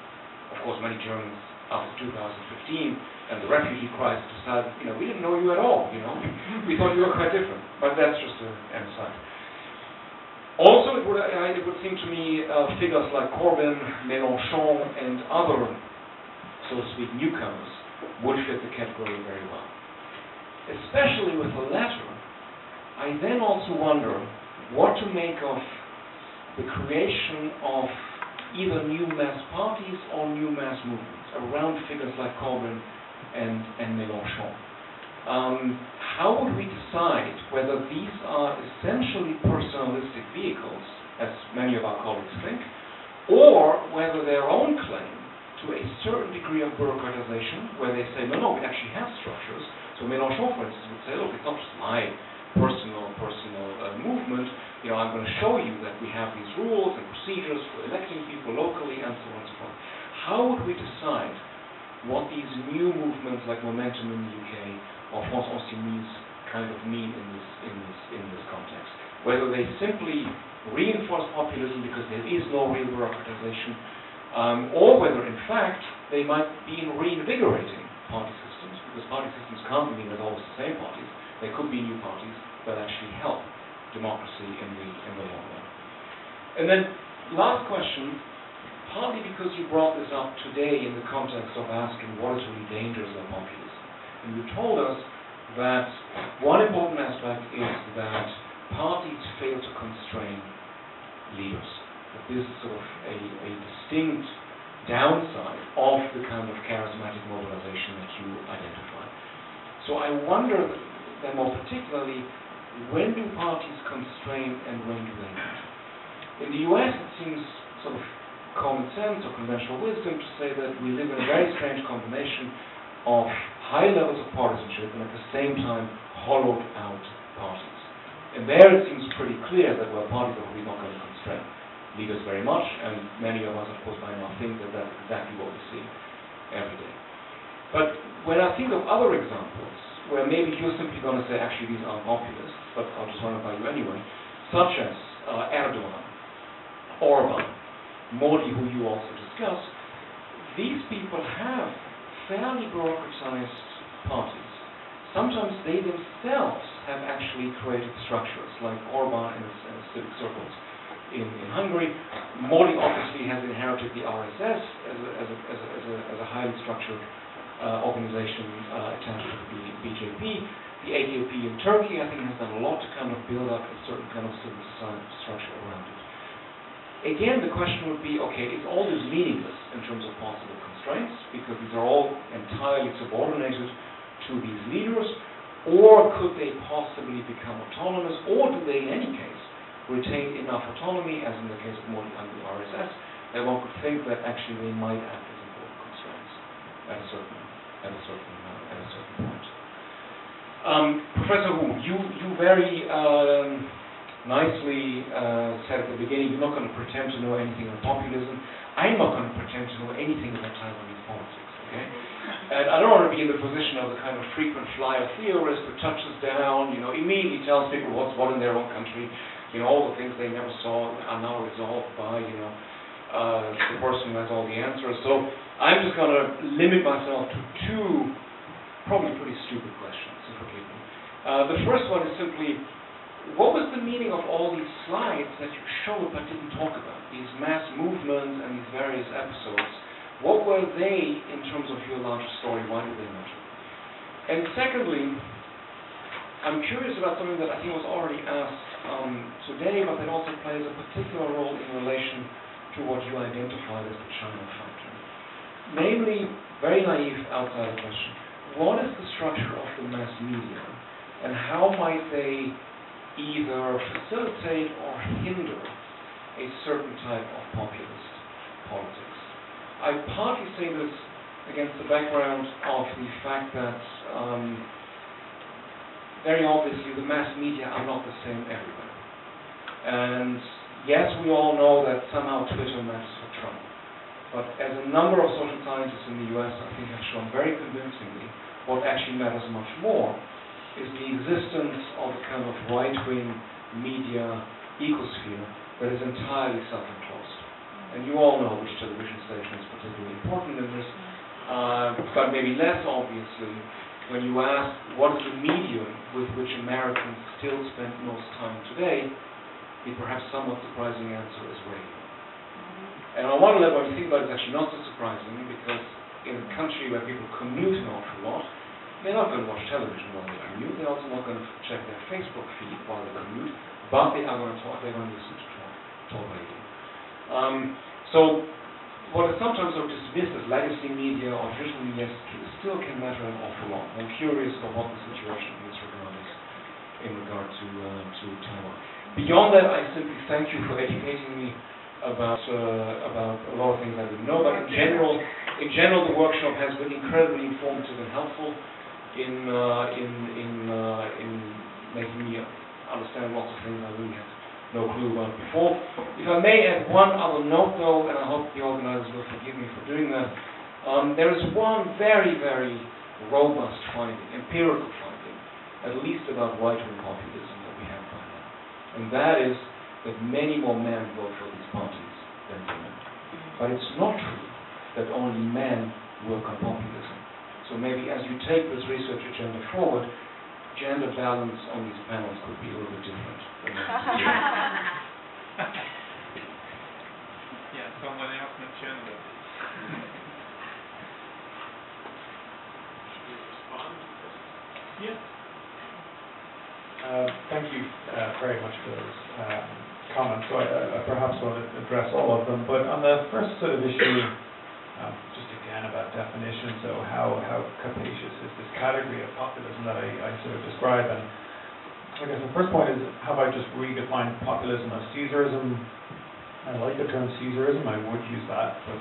Of course, many Germans after 2015 and the refugee crisis decided, you know, we didn't know you at all, you know. We thought you were quite different. But that's just an aside. Also, it would seem to me figures like Corbyn, Mélenchon, and other, so to speak, newcomers would fit the category very well. Especially with the latter, I then also wonder what to make of the creation of either new mass parties or new mass movements around figures like Corbyn and Mélenchon. How would we decide whether these are essentially personalistic vehicles, as many of our colleagues think, or whether their own claim to a certain degree of bureaucratization, where they say, no, we actually have structures. So Mélenchon, for instance, would say, look, it's not just my personal movement. You know, I'm going to show you that we have these rules and procedures for electing people locally, and so on and so forth. How would we decide what these new movements like Momentum in the UK or France Insoumise kind of mean in this context? Whether they simply reinforce populism because there is no real bureaucratization, or whether in fact they might be reinvigorating party systems, because party systems can't mean there's always the same parties. There could be new parties that actually help democracy in the long run. And then last question, partly because you brought this up today in the context of asking what is really dangerous of populism. And you told us that one important aspect is that parties fail to constrain leaders. That this is sort of a distinct downside of the kind of charismatic mobilization that you identified. So I wonder then more particularly, when do parties constrain and when do they not? In the US it seems sort of common sense or conventional wisdom to say that we live in a very strange combination of high levels of partisanship and at the same time hollowed out parties. And there it seems pretty clear that parties are really not going to constrain leaders very much, and many of us, of course, by now think that that's exactly what we see every day. But when I think of other examples, where maybe you're simply going to say, actually, these aren't populists, but I'll just run it by you anyway, such as Erdogan, Orban, Modi, who you also discussed, these people have fairly bureaucratized parties. Sometimes they themselves have actually created structures, like Orban in his civic circles in Hungary. Modi obviously has inherited the RSS as a highly structured organization attached to the BJP. The AKP in Turkey, I think, has done a lot to kind of build up a certain kind of civil society structure around it. Again, the question would be, okay, is all this meaningless in terms of possible constraints, because these are all entirely subordinated to these leaders, or could they possibly become autonomous, or do they, in any case, retain enough autonomy, as in the case of Modi and the RSS, that one could think that actually they might act as important constraints at a certain point. Professor Wu, you very nicely said at the beginning, you're not going to pretend to know anything on populism. I'm not going to pretend to know anything about Taiwanese politics, okay? And I don't want to be in the position of the kind of frequent flyer theorist who touches down, immediately tells people what's what in their own country. All the things they never saw are now resolved by, the person who has all the answers. So I'm just going to limit myself to two probably pretty stupid questions, so forgive me. The first one is simply, what was the meaning of all these slides that you showed but didn't talk about? These mass movements and these various episodes. What were they in terms of your larger story? Why did they matter? And secondly, I'm curious about something that I think was already asked today, but that also plays a particular role in relation to what you identified as the China factor. Namely, very naive outside question, what is the structure of the mass media, and how might they either facilitate or hinder a certain type of populist politics? I partly say this against the background of the fact that very obviously the mass media are not the same everywhere. And yes, we all know that somehow Twitter matters for Trump. But as a number of social scientists in the US, I think, have shown very convincingly, what actually matters much more is the existence of a kind of right-wing media ecosphere that is entirely self-enclosed. And you all know which television station is particularly important in this, but maybe less obviously when you ask what is the medium with which Americans still spend most time today, the perhaps somewhat surprising answer is radio. And on one level, when you think about it, it's actually not so surprising, because in a country where people commute an awful lot, they're not going to watch television while they commute. They're also not going to check their Facebook feed while they commute, but they are going to talk. They're going to listen to talk radio. So what is sometimes sort of dismissed as legacy media or traditional media still can matter an awful lot. I'm curious about what the situation in this regard is in regard to Taiwan. Beyond that, I simply thank you for educating me about a lot of things I didn't know. But in general, the workshop has been incredibly informative and helpful in making me understand lots of things I really had no clue about before. If I may add one other note, though, and I hope the organizers will forgive me for doing that, there is one very, very robust finding, empirical finding, at least about right-wing populism that we have by now. And that is that many more men vote for these parties than women. But it's not true that only men work on populism. So maybe as you take this research agenda forward, gender balance on these panels could be a little bit different. Yeah, someone else mentioned that. Should we respond? Yes. Thank you very much for those comments. So I perhaps won't address all of them, but on the first sort of issue, just again about definition, so how capacious is this category of populism that I sort of describe? And I guess the first point is, have I just redefined populism as Caesarism? I like the term Caesarism, I would use that, but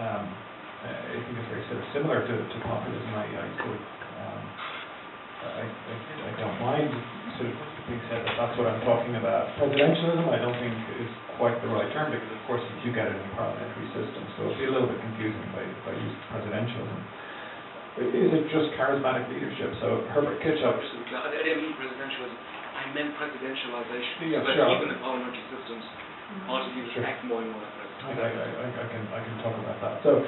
I think it's very sort of similar to populism. I don't mind sort of being said that that's what I'm talking about. Presidentialism, I don't think is quite the right term, because of course you do get it in parliamentary systems, so it'll be a little bit confusing if I use presidentialism. Is it just charismatic leadership? So Herbert Kitchell. I didn't mean presidentialism. I meant presidentialization. Yeah, so sure. Even in parliamentary systems, party leaders act more and more like presidents. I can talk about that. So,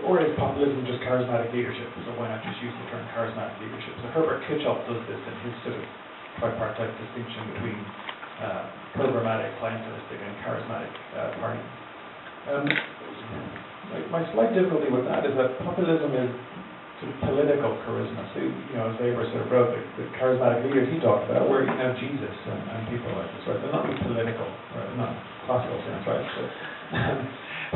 or is populism just charismatic leadership? So why not just use the term charismatic leadership? So Herbert Kitchell does this in his sort of tripartite distinction between programmatic, clientelistic, and charismatic parties. My slight difficulty with that is that populism is sort of political charisma. So, as Weber sort of wrote, the charismatic leaders he talked about were, Jesus and people like this, right? They're not political, or not classical sense, right? So,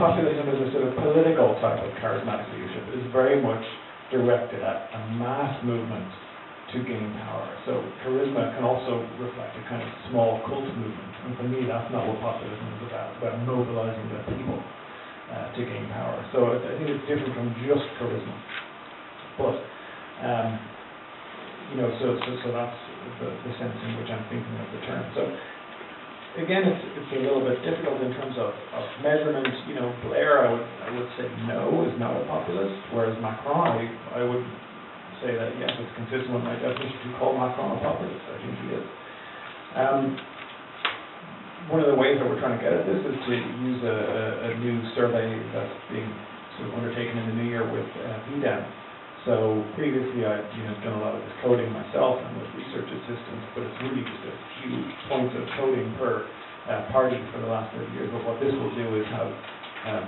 populism is a sort of political type of charismatic leadership. It is very much directed at a mass movement to gain power. So charisma can also reflect a kind of small cult movement. And for me, that's not what populism is about. It's about mobilizing the people to gain power. So I think it's different from just charisma. But, so that's the sense in which I'm thinking of the term. So again, it's a little bit difficult in terms of measurement. Blair, I would say no, is not a populist, whereas Macron, I would say that yes, it's consistent with my definition to call Macron a populist. I think he is. One of the ways that we're trying to get at this is to use a new survey that's being sort of undertaken in the new year with VDEM. So previously I'd done a lot of this coding myself and with research assistants, but it's really just a few points of coding per party for the last 30 years. But what this will do is have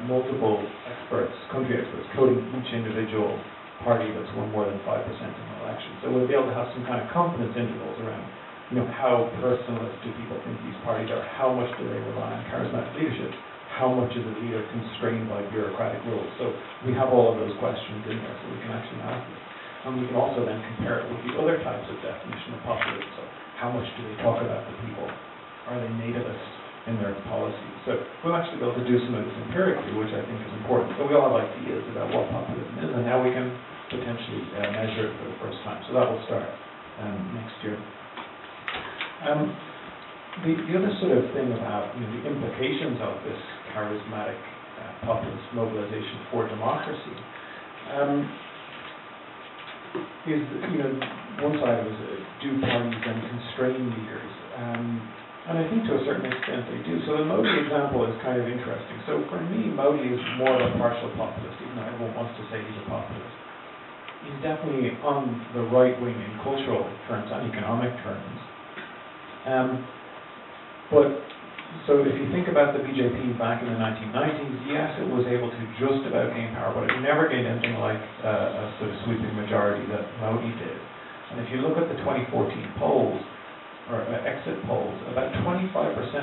multiple experts, country experts, coding each individual party that's won more than 5% in an election. So we'll be able to have some kind of confidence intervals around, how personalist do people think these parties are, how much do they rely on charismatic leadership, how much is a leader constrained by bureaucratic rules. So we have all of those questions in there, so we can actually ask it. And we can also then compare it with the other types of definition of populism. So how much do they talk about the people? Are they nativist in their policies? So we'll actually be able to do some of this empirically, which I think is important. So we all have ideas about what populism is, and now we can potentially measure it for the first time. So that will start next year. The other sort of thing about the implications of this charismatic populist mobilization for democracy is one side of it is do parties then constrain leaders, and I think to a certain extent they do. So the Modi example is kind of interesting. So for me, Modi is more of a partial populist, even though everyone wants to say he's a populist. He's definitely on the right wing in cultural terms and economic terms. But so if you think about the BJP back in the 1990s, yes, it was able to just about gain power, but it never gained anything like a sort of sweeping majority that Modi did. And if you look at the 2014 polls, or exit polls, about 25%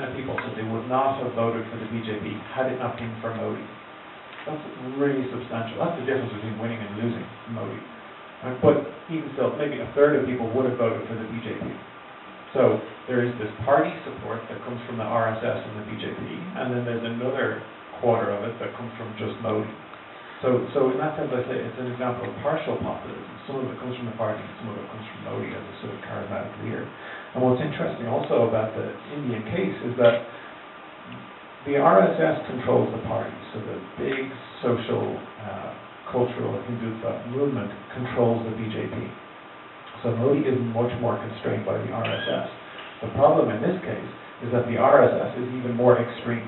of people said they would not have voted for the BJP had it not been for Modi. That's really substantial. That's the difference between winning and losing Modi. But even still, maybe a third of people would have voted for the BJP. So there is this party support that comes from the RSS and the BJP, and then there's another quarter of it that comes from just Modi. So in that sense, I say it's an example of partial populism. Some of it comes from the party, some of it comes from Modi as a sort of charismatic leader. And what's interesting also about the Indian case is that the RSS controls the party. So the big social, cultural Hindutva movement controls the BJP. So Modi is much more constrained by the RSS. The problem in this case is that the RSS is even more extreme.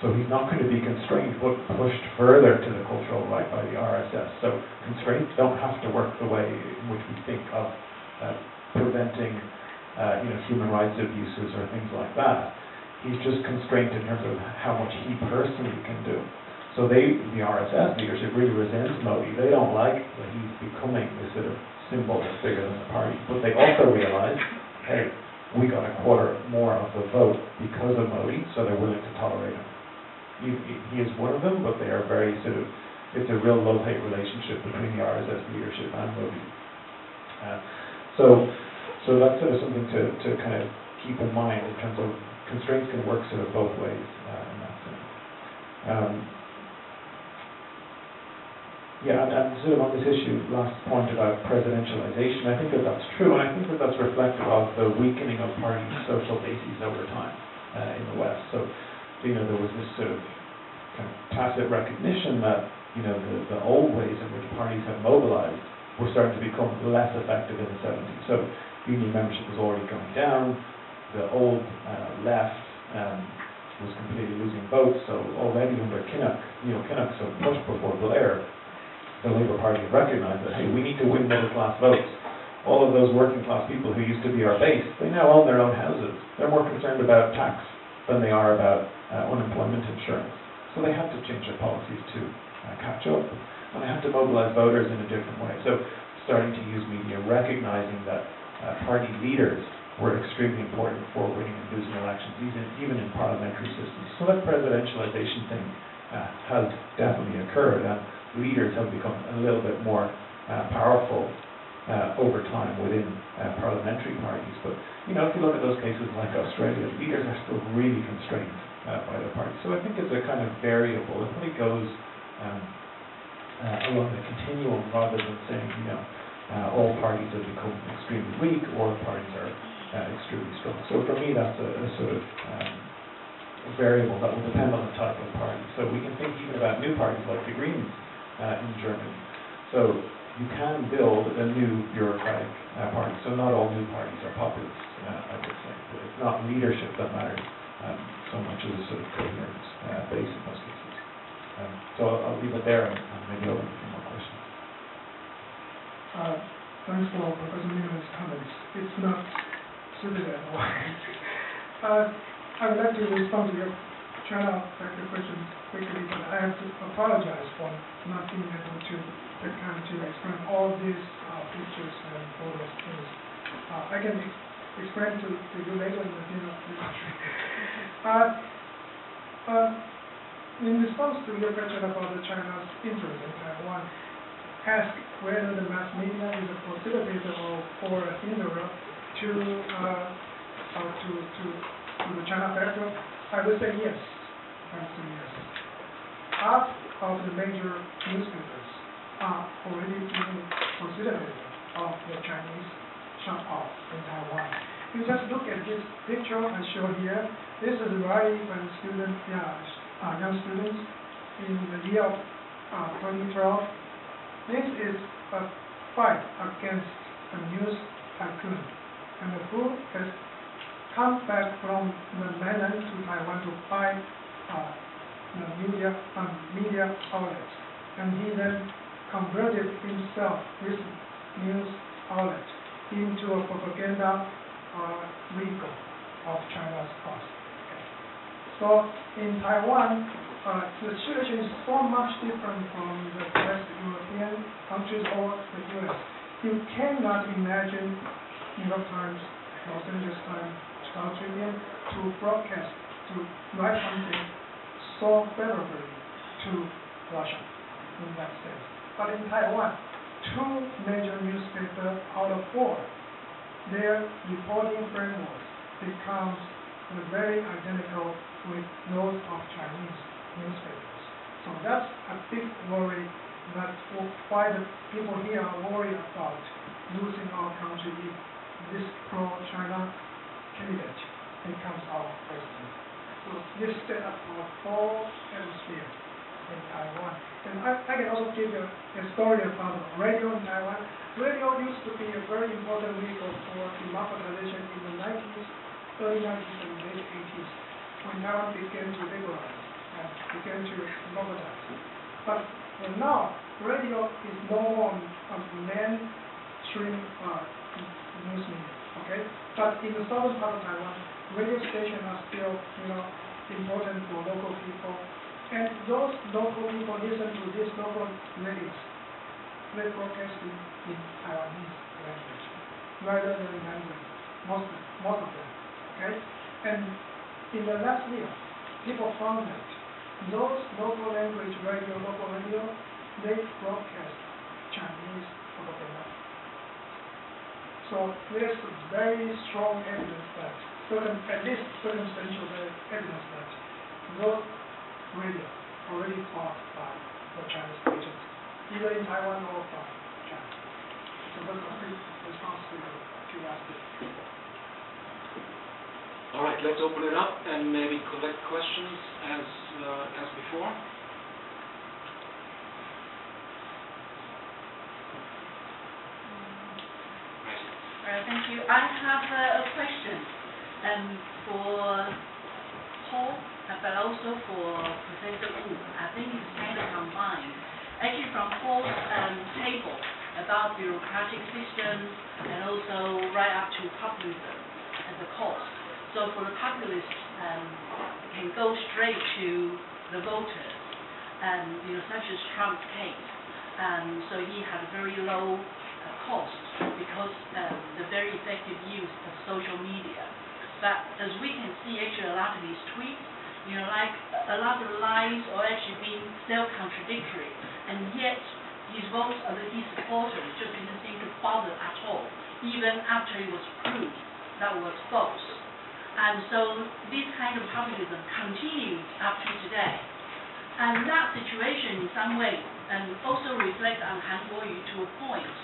So he's not going to be constrained, but pushed further to the cultural right by the RSS. So constraints don't have to work the way in which we think of preventing human rights abuses or things like that. He's just constrained in terms of how much he personally can do. So the RSS leadership really resents Modi. They don't like that he's becoming this sort of symbol that's bigger than the party. But they also realize, hey, we got a quarter more of the vote because of Modi, so they're willing to tolerate him. He is one of them, but they are very it's a real love-hate relationship between the RSS leadership and Modi. So that's sort of something to kind of keep in mind in terms of constraints can work sort of both ways in that sense. And sort of on this issue, last point about presidentialization, I think that that's true, and I think that that's reflective of the weakening of party social bases over time in the West. So, there was this sort of kind of tacit recognition that, the old ways in which parties have mobilized were starting to become less effective in the 70s. So, union membership was already going down, the old left was completely losing votes, so already under Neil Kinnock, so much before Blair, the Labour Party recognized that, hey, we need to win middle-class votes. All of those working-class people who used to be our base, they now own their own houses. They're more concerned about tax than they are about unemployment insurance. So they have to change their policies to catch up. And they have to mobilize voters in a different way. So starting to use media, recognizing that party leaders were extremely important for winning and losing elections, even in parliamentary systems. So that presidentialization thing has definitely occurred. And leaders have become a little bit more powerful over time within parliamentary parties. But, if you look at those cases like Australia, leaders are still really constrained by their parties. So I think it's a kind of variable. It really goes along the continuum rather than saying, all parties have become extremely weak or parties are extremely strong. So for me, that's a sort of variable that will depend on the type of party. So we can think even about new parties like the Greens in Germany. So you can build a new bureaucratic party. So not all new parties are populist, I would say. But it's not leadership that matters so much as a sort of coherent base in most cases. So I'll leave it there and maybe open for more questions. Thanks for Professor Miller's comments. It's not suited at all. I would like to respond to your China factor question quickly, but I have to apologize for not being able to take time to explain all these pictures and all those things. I can explain to you later in the dinner. In response to your question about China's interest in Taiwan, ask whether the mass media is a facilitator or a hinderer to the China factor, I would say yes. Half of the major newspapers are already being facilitated of the Chinese shut-off in Taiwan. You just look at this picture I show here. This is Riley and young students in the year of 2012. This is a fight against a news tycoon, and who has come back from the mainland to Taiwan to buy the media outlets, and he then converted himself, this news outlet, into a propaganda vehicle of China's cause. Okay. So in Taiwan, the situation is so much different from the West European countries or the U.S. You cannot imagine New York Times, Los Angeles Times, Chicago Tribune to broadcast, to write something so favorably to Russia in that sense. But in Taiwan, two major newspapers out of four, their reporting framework becomes very identical with those of Chinese newspapers. So that's a big worry. That's why the people here are worried about losing our country if this pro-China candidate becomes our president. So this set up our whole atmosphere in Taiwan. And I can also give you a story about radio in Taiwan. Radio used to be a very important vehicle for democratization in the 90s, early 90s and late 80s, when Taiwan began to liberalize and began to democratize. But now, radio is no more a mainstream news media. Okay, but in the southern part of Taiwan, radio stations are still, important for local people, and those local people listen to these local radios. They broadcast in Taiwanese language rather than Mandarin, most of them. Okay, and in the last year, people found that those local radio, they broadcast Chinese propaganda. So there's very strong evidence that, at least circumstantial evidence that those radio already bought by the Chinese agents, either in Taiwan or from China. So that's a big response to your curiosity. All right, let's open it up and maybe collect questions as before. Thank you. I have a question for Paul, but also for Professor Wu. I think it's kind of combined. Actually, from Paul's table about bureaucratic systems and also right up to populism as a cause. So for the populists, can go straight to the voters, such as Trump's case. So he had a very low cost because the very effective use of social media. But as we can see, actually a lot of these tweets, like a lot of lies are actually being self-contradictory, and yet his supporters just didn't seem to bother at all, even after it was proved that was false. And so this kind of populism continues up to today. And that situation in some way also reflects on Han Kuo-yu to a point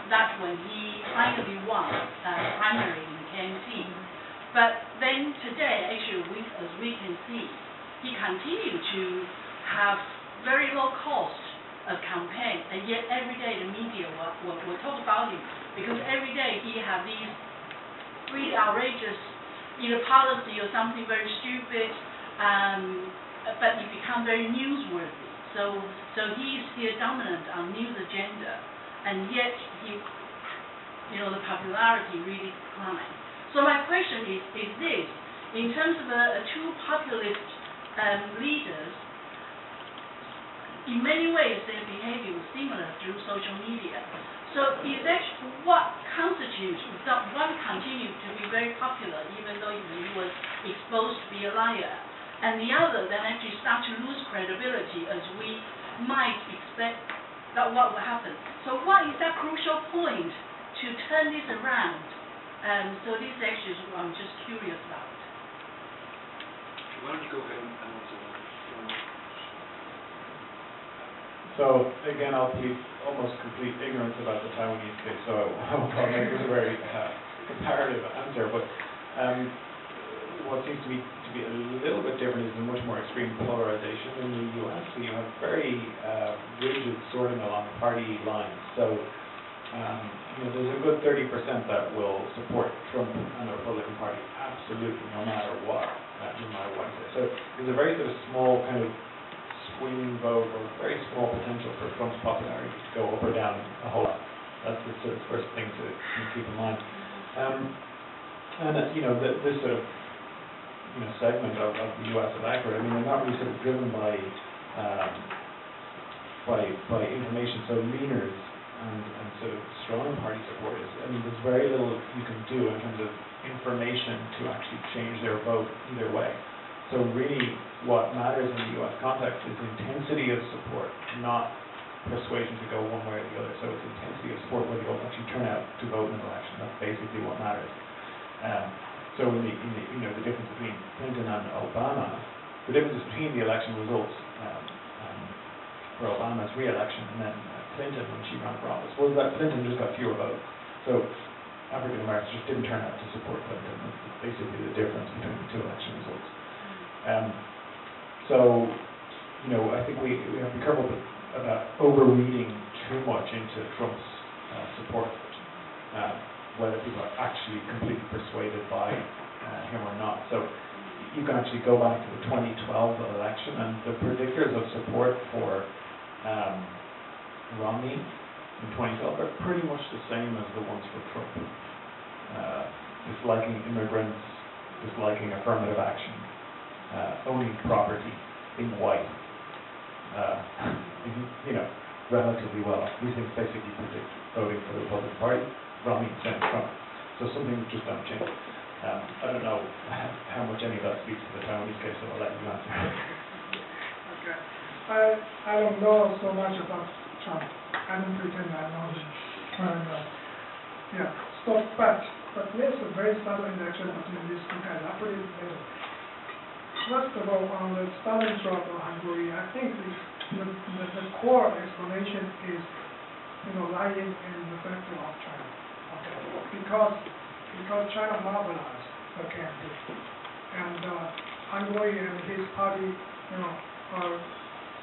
that when he finally won primary in KMT. But then today, actually, as we can see, he continued to have very low cost of campaign, and yet every day the media will talk about him, because every day he had these really outrageous either policy or something very stupid, but it become very newsworthy. So he is still dominant on news agenda, and yet he the popularity really decline. So my question is this: in terms of two populist leaders, in many ways their behavior was similar through social media. So is that what constitutes that one continued to be very popular even though he was exposed to be a liar, and the other then actually start to lose credibility, as we might expect that what will happen? So what is that crucial point to turn this around? So this actually is what I'm just curious about. Why don't you go ahead and answer that? So again, I'll plead almost complete ignorance about the Taiwanese case, so I'll make this a very comparative answer. But what seems to be a little bit different is the much more extreme polarization in the U.S. So you have very rigid sorting along party lines. So there's a good 30% that will support Trump and the Republican Party absolutely, no matter what. No matter what. So there's a very sort of small kind of swing vote, or very small potential for Trump's popularity to go up or down a whole lot. That's the sort of first thing to keep in mind. And this sort of segment of the U.S. electorate, I mean, they're not really sort of driven by information. So leaners and sort of strong party supporters, I mean, there's very little you can do in terms of information to actually change their vote either way. So really, what matters in the U.S. context is intensity of support, not persuasion to go one way or the other. So it's intensity of support where they will actually turn out to vote in an election. That's basically what matters. So in the difference between Clinton and Obama, the difference between the election results for Obama's re-election and then Clinton when she ran for office was that Clinton just got fewer votes. So African Americans just didn't turn out to support Clinton. That's basically the difference between the two election results. I think we have to be careful about overreading too much into Trump's support, whether people are actually completely persuaded by him or not. So you can actually go back to the 2012 election, and the predictors of support for Romney in 2012 are pretty much the same as the ones for Trump. Disliking immigrants, disliking affirmative action, owning property, being white, relatively well. These things basically predict voting for the Republican Party. Romney, same Trump. So some things just don't change. I don't know how much any of that speaks to the Taiwanese case, so I'll let you answer. Okay. I don't know so much about Trump. I don't pretend I know him. But there's a very subtle interaction between these two guys. I put it together. First of all, on the sudden drop of Hungary, I think the core explanation is, lying in the factor of China. Okay, because China mobilized the campaign, and Hungary and his party, are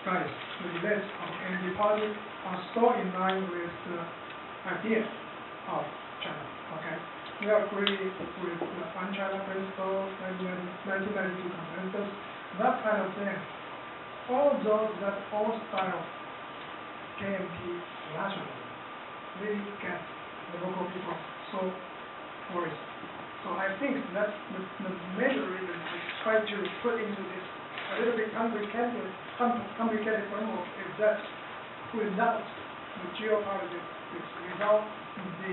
guys, the elites of the party are so in line with the idea of China. Okay. We agree with the One China principle, 1992 consensus, that kind of thing. All those, that old style KMT nationalism really get the local people so worried. So I think that's the major reason I try to put into this a little bit complicated framework is that without the geopolitics, without the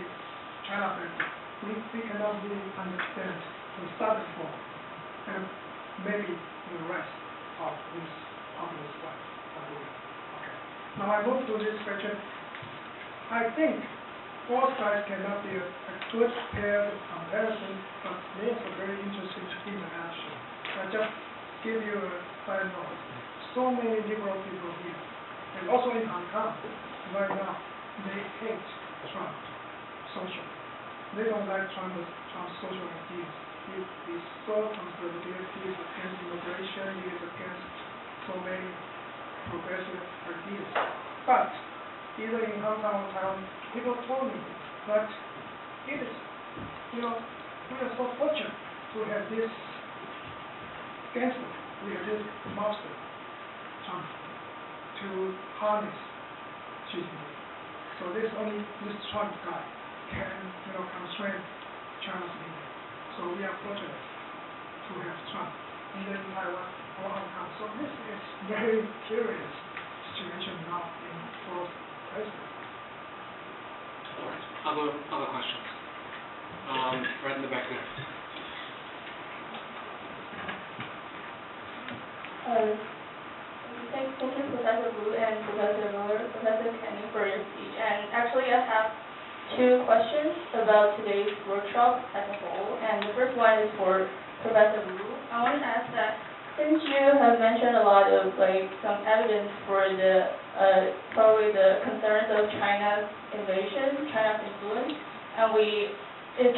China factor, we cannot really understand the starting point and maybe the rest of this populist side. Okay. Now I move to this question. I think both sides cannot be a good paired comparison, but there's a very interesting interaction. I just give you a side note. So many liberal people here, and also in Hong Kong right now, they hate Trump socially. They don't like Trump's social ideas. He is so conservative, he is against immigration, he is against so many progressive ideas. But either in Hong Kong or Taiwan, people told me that it is, we are so fortunate to have this gangster, we have this mobster, Trump, to harness Xi Jinping. So this Trump guy can, constrain China's media. So we are fortunate to have Trump, either in Taiwan or Hong Kong. So this is very curious situation now in both places. All right. Other questions? Right in the back there. Thank you, Professor Wu and Professor Miller, Professor Kenny, for your speech. And actually, I have two questions about today's workshop as a whole. And the first one is for Professor Wu. I want to ask that since you have mentioned a lot of some evidence for the probably the concerns of China's invasion, China's influence, and it's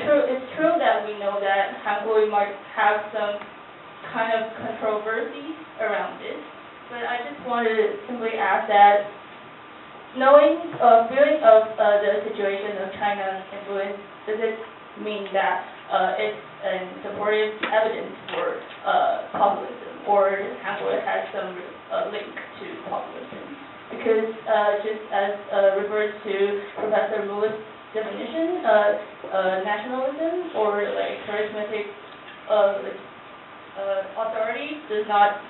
true that we know that Hangul might have some kind of controversy around this. But I just wanted to simply ask that, viewing of the situation of China's influence, does it mean that it's supportive evidence for populism, or Hangul has some link to populism? Because just as referred to Professor Mu's definition, nationalism or charismatic authority does not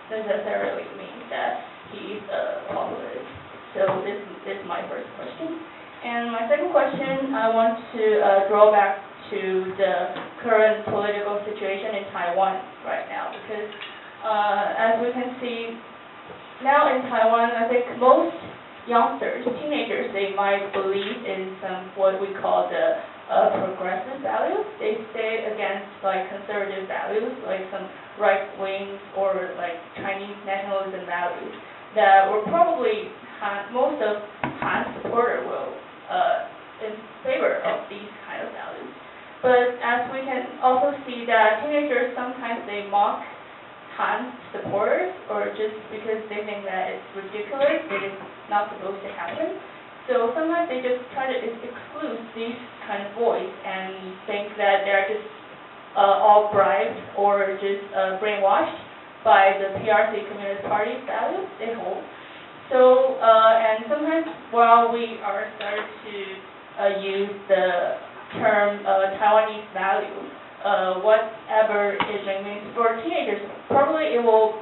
necessarily mean that he's a populist. So this is my first question. And my second question, I want to draw back to the current political situation in Taiwan right now, because as we can see now in Taiwan, I think most youngsters, teenagers, they might believe in some what we call the progressive values. They stay against conservative values, like some right wing or Chinese nationalism values that were probably most of Han's supporter will in favor of these kind of values. But as we can also see that teenagers sometimes they mock Han's supporters, or just because they think that it's ridiculous, it is not supposed to happen. So sometimes they just try to exclude these kind of voice and think that they're just all bribed or just brainwashed by the PRC Communist Party's values they hold. So, and sometimes while we are starting to use the term Taiwanese value, whatever it may mean for teenagers, probably it will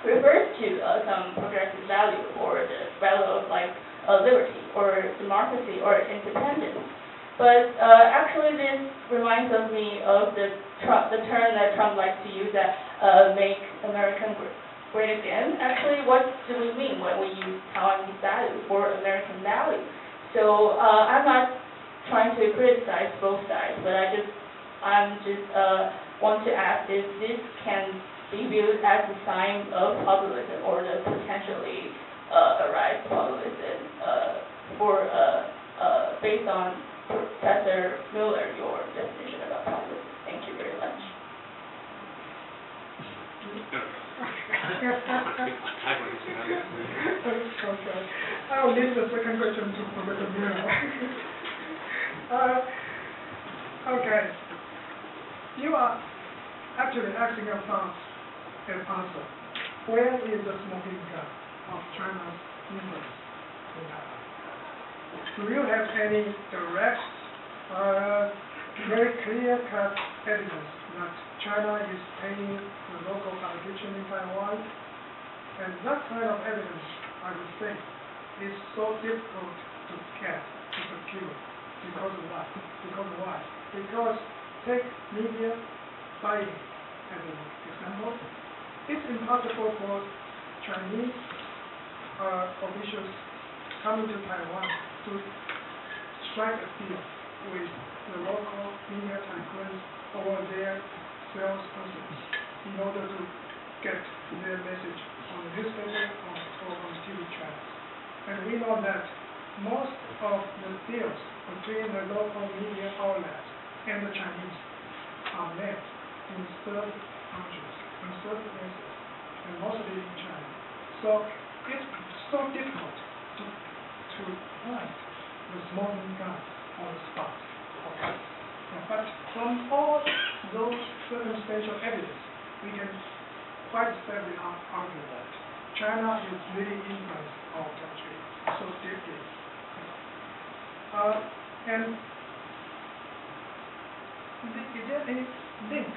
refer to some progressive value or the value of liberty or democracy or independence. But actually this reminds me of the term that Trump likes to use, that make American great again. Actually, what do we mean when we use Taiwanese value or American value? So I'm not trying to criticize both sides, but I'm just want to ask if this can be viewed as a sign of populism or the potentially arise populism based on Professor Miller, your definition about populism. Thank you very much. Okay. I will leave the second question to Professor Miller. Okay. You are actually asking about an answer. Where is the smoking gun of China's influence in Taiwan? Do you have any direct, very clear-cut evidence that China is paying the local competition in Taiwan? And that kind of evidence, I would say, is so difficult to get, to secure. Because of what? Because take media buying as an example. It's impossible for Chinese officials coming to Taiwan to strike a deal with the local media tycoons or their salespersons in order to get their message on the newspaper or on TV channels. And we know that most of the deals between the local media outlets and the Chinese are made in third countries, in third places, and mostly in China. So it's so difficult to find the smoking gun on the spot. Okay. But from all those circumstantial evidence, we can quite safely argue that China is really influencing our country so deeply. And is there any link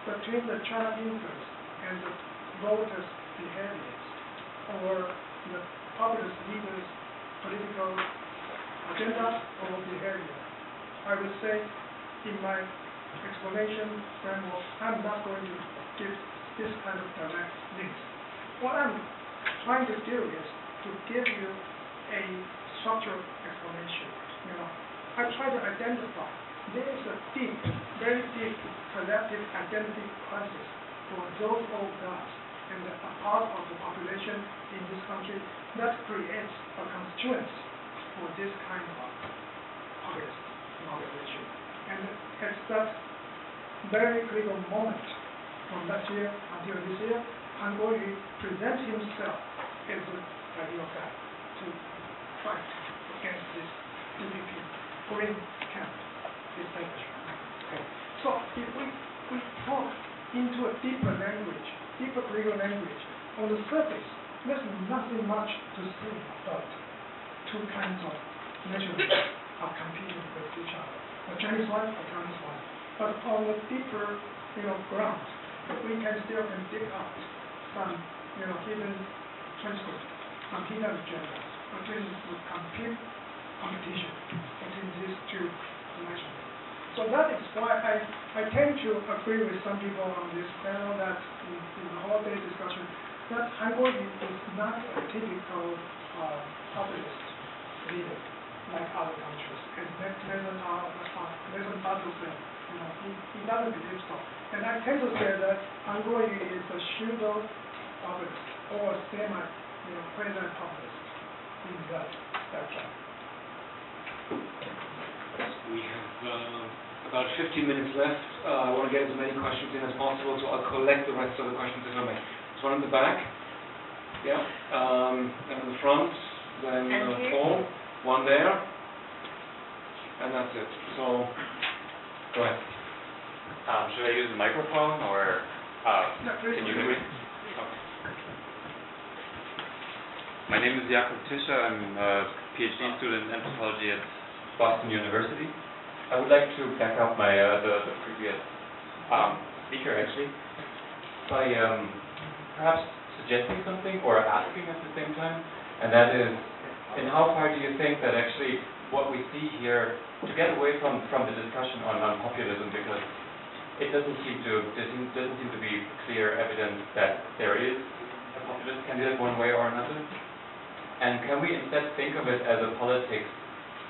between the China influence and the voters' behaviors, or the populist leaders' political agenda or behavior? I would say, in my explanation framework, I'm not going to give this kind of direct links. What I'm trying to do is to give you a structural explanation. I try to identify there is a deep, very deep collective identity crisis for those old guys and a part of the population in this country that creates a constituency for this kind of populist organization. And it's that very critical moment from last year until this year, Han Kuo-yu presents himself as the ideal guy to fight against this DPP Green camp establishment. Okay. So if we talk into a deeper language, deeper critical language, on the surface, there's nothing much to say about two kinds of nationalism are competing with each other. A Chinese one, a Chinese one. But on the deeper, ground, we can still dig out some, hidden transcript, some hidden agendas between the competition between these two nations. So that is why I tend to agree with some people on this panel that in the whole day discussion that Han Kuo-yu is not a typical populist leader like other countries. And Nathan Bartel said, he doesn't believe so. And I tend to say that Han Kuo-yu is a pseudo populist or semi, present populist in that spectrum. We have about 15 minutes left. I want to get as many questions in as possible, so I'll collect the rest of the questions if I may. There's one in the back. Yeah. And in the front. Then Paul. One there. And that's it. So, go ahead. Should I use the microphone or can you hear me? Okay. My name is Jakob Tischer. I'm a PhD student in anthropology at Boston University. I would like to back up my the previous speaker actually by perhaps suggesting something or asking at the same time, and that is, in how far do you think that actually what we see here, to get away from the discussion on populism, because it doesn't seem to be clear evidence that there is a populist candidate one way or another, and can we instead think of it as a politics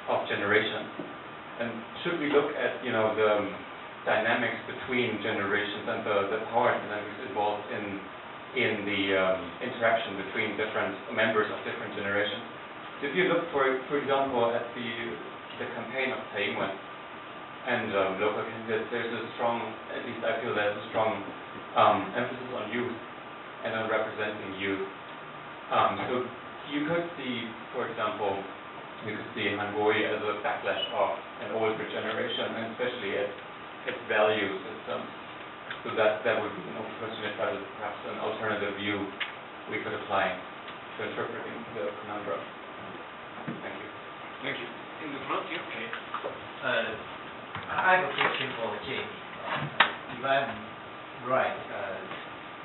of generation? And should we look at the dynamics between generations and the power dynamics involved in the interaction between different members of different generations? If you look, for example, at the campaign of Tsai Ing-wen and local candidates, there's a strong, at least I feel there's a strong emphasis on youth and on representing youth. So you could see, for example, Han Kuo-yu as a backlash of an older generation, and especially its value systems. So that would be an open question if that is perhaps an alternative view we could apply to interpreting the conundrum. Thank you. Thank you. In the front here. Okay. I have a question for Jamie. If I'm right,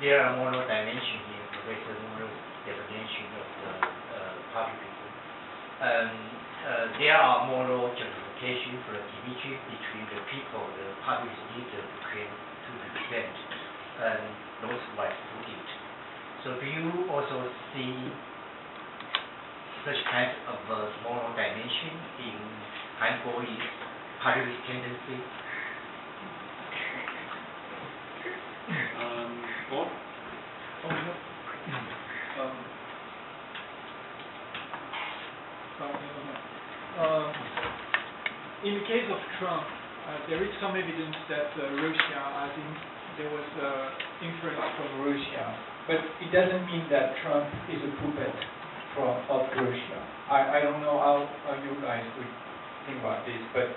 there are moral dimensions in Professor Monroe's definition of the populism. There are moral justification for the division between the people the populist leader claim to represent and those who are excluded. So do you also see such kind of moral dimension in Han Kuo-yu's populist tendency? Paul? In the case of Trump, there is some evidence that Russia, I think there was influence from Russia, but it doesn't mean that Trump is a puppet of Russia. I don't know how you guys would think about this, but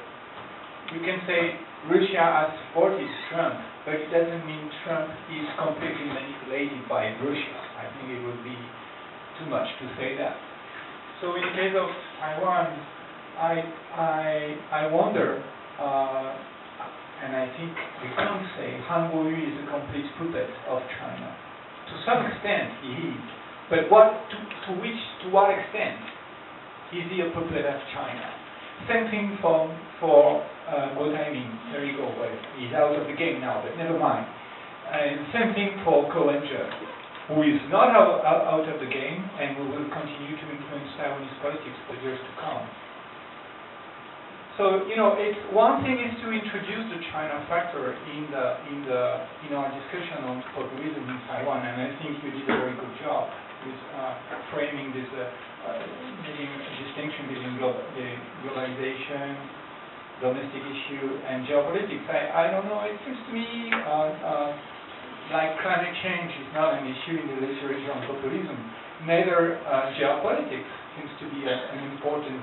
you can say Russia has supported Trump, but it doesn't mean Trump is completely manipulated by Russia. I think it would be too much to say that. So in the case of Taiwan, I wonder, and I think we can't say Han Guoyu is a complete puppet of China. To some extent, he is. But to what extent is he a puppet of China? Same thing for Guo Taiming. There you go. Well, he's out of the game now, but never mind. And same thing for Ko Wen-je, who is not out of the game and who will continue to influence Taiwanese politics for years to come. So, it's one thing is to introduce the China factor in our discussion on populism in Taiwan, and I think you did a very good job with framing this, making a distinction between globalization, domestic issue, and geopolitics. I don't know. It seems to me like climate change is not an issue in the literature on populism. Neither geopolitics seems to be an important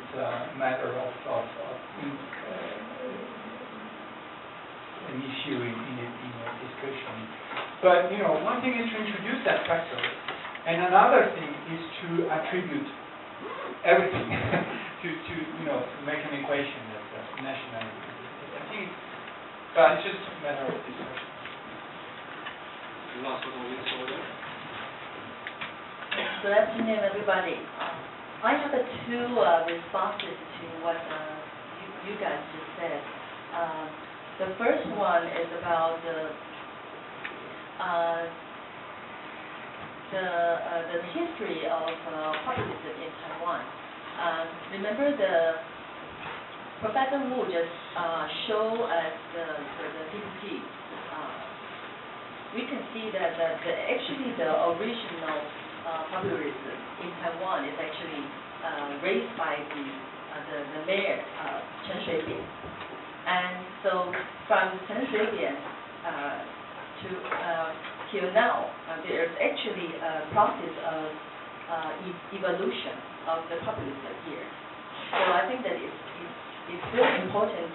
matter of an issue in a discussion. But one thing is to introduce that factor, and another thing is to attribute everything to make an equation that's nationality. I think, but it's just a matter of discussion. Last but not least, over there. Good afternoon, everybody. I have two responses to what you guys just said. The first one is about the history of populism in Taiwan. Remember Professor Wu just showed us the PPT. We can see that actually the original populism in Taiwan is actually raised by the mayor Chen Shui-bian, and so from Chen Shui-bian till now, there's actually a process of evolution of the populism here. So I think that it's very important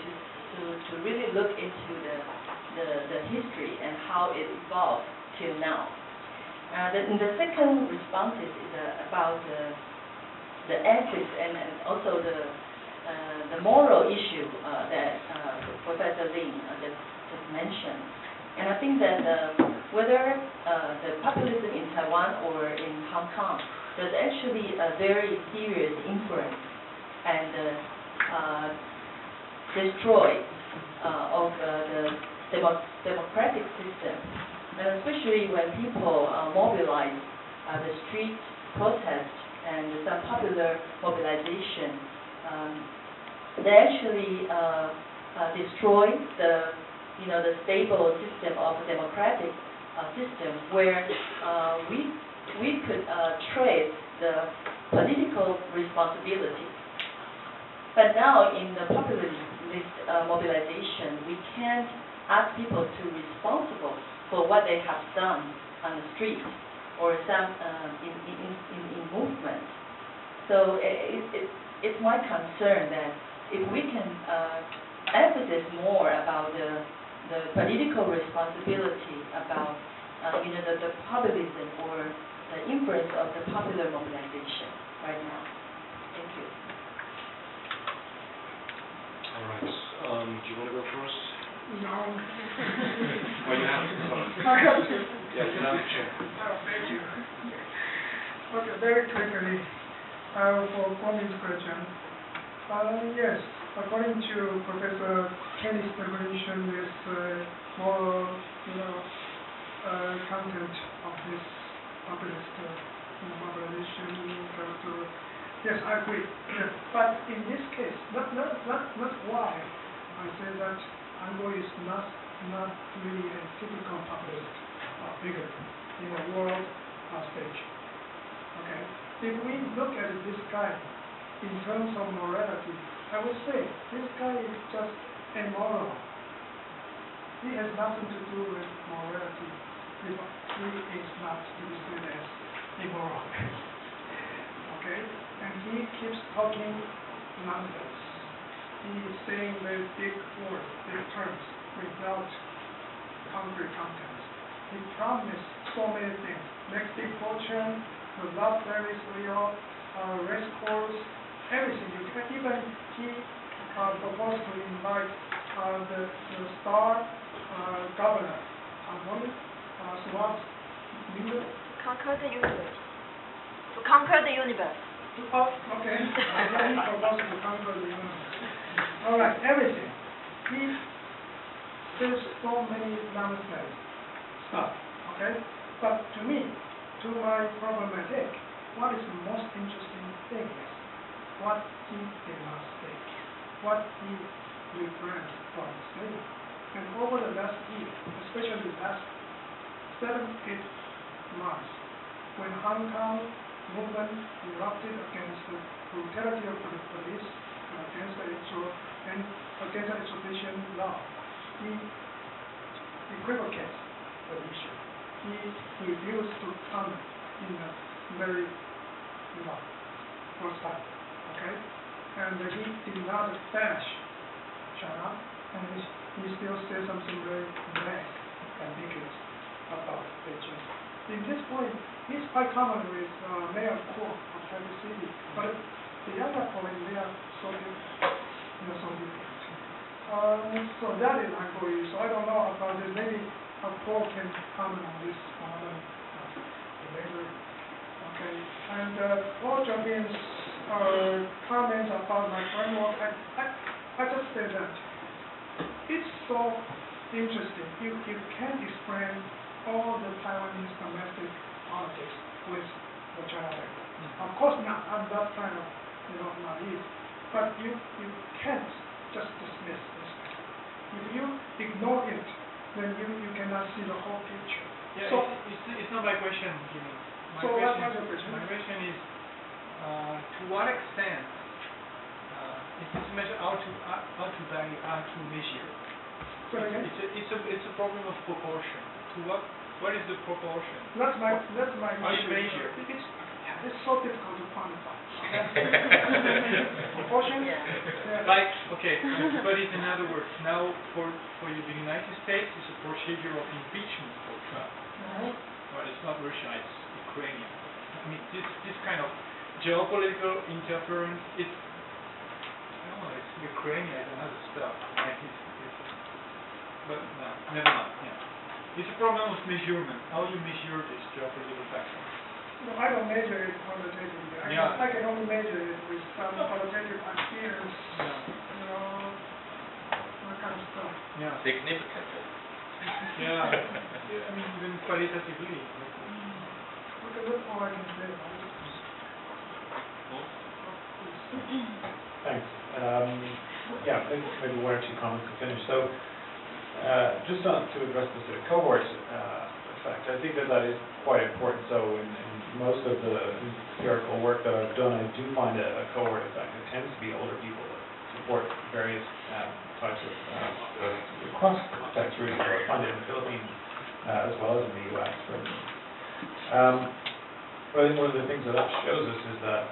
to really look into the history and how it evolved till now. The second response is about the ethics and also the moral issue that Professor Lin just mentioned. And I think that whether the populism in Taiwan or in Hong Kong, there's actually a very serious influence and destroy of the democratic system. And especially when people mobilize the street protest and some popular mobilization, they actually destroy the stable system of a democratic system where we could trace the political responsibility. But now in the populist mobilization, we can't ask people to be responsible for what they have done on the street or some in movement. So it's my concern that if we can emphasize more about the political responsibility about the populism or the influence of the popular mobilization right now. Thank you. All right. Do you want to go first? No. Well, you have to. I have to. Yes, you have to check. Oh, thank you. Okay, very quickly, for Kwami's question. Yes, according to Professor Kenny's definition, is more, content of this populist mobilization. Yes, I agree. Yeah. But in this case, not why I say that Ango is not really a typical populist figure in the world stage. Okay, if we look at this guy in terms of morality, I would say this guy is just immoral. He has nothing to do with morality. He is not to be seen as immoral. Okay, and he keeps talking nonsense. He is saying very big words, big terms, without concrete content. He promised so many things: next big fortune, the love service for your race course, everything. You can even he proposed to invite the star governor, Swat leader. Conquer the universe. To conquer the universe. Oh, okay. He proposed to conquer the universe. All right, everything. There's so many nonsense stuff, okay? But to me, to my problematic, what is the most interesting thing is what he did not say, what he refrained from saying. And over the last year, especially the last 7-8 months, when Hong Kong movement erupted against the brutality of the police, against the extradition law, he equivocates the issue. He refused to comment in the very, first time, okay? And he did not bash China, and he still said something very vague, ambiguous about Beijing. In this point, he's quite common with Mayor Kuo of Taipei City, but the other point, they are so different. So that is my point. So I don't know about this. Maybe Paul can comment on this later. Okay. And Paul Jobin's comments about my framework, I just say that it's so interesting. You can explain all the Taiwanese domestic politics with the China factor. Of course not. I'm not kind of naive, but you can't just dismiss this. If you ignore it, then you cannot see the whole picture. Yeah, so it's not my question, Jimmy. What's your question? My question is, to what extent is this measure how to value, how to measure? It's a problem of proportion. To what is the proportion? That's my how you measure? It's so difficult to quantify. Proportion? Yeah. Like, okay, but in other words, now for the United States, it's a procedure of impeachment for Trump. Well, it's not Russia, it's Ukrainian. I mean, this kind of geopolitical interference, it's Ukrainian and other stuff. Like but no, never mind. Yeah. It's a problem of measurement. How you measure this geopolitical factor? No, I don't measure it quantitatively. I can only measure it with some qualitative appearance, that kind of stuff. Yeah. Significantly. Yeah. I mean, even qualitatively. Okay, that's all I can say about it. Thanks. Maybe one or two comments to finish. So, just to address the sort of cohort effect, I think that is quite important. So, in most of the empirical work that I've done, I do find a cohort effect. It tends to be older people that support various types of cross contexts, really. So I find it in the Philippines as well as in the US. But I think one of the things that shows us is that,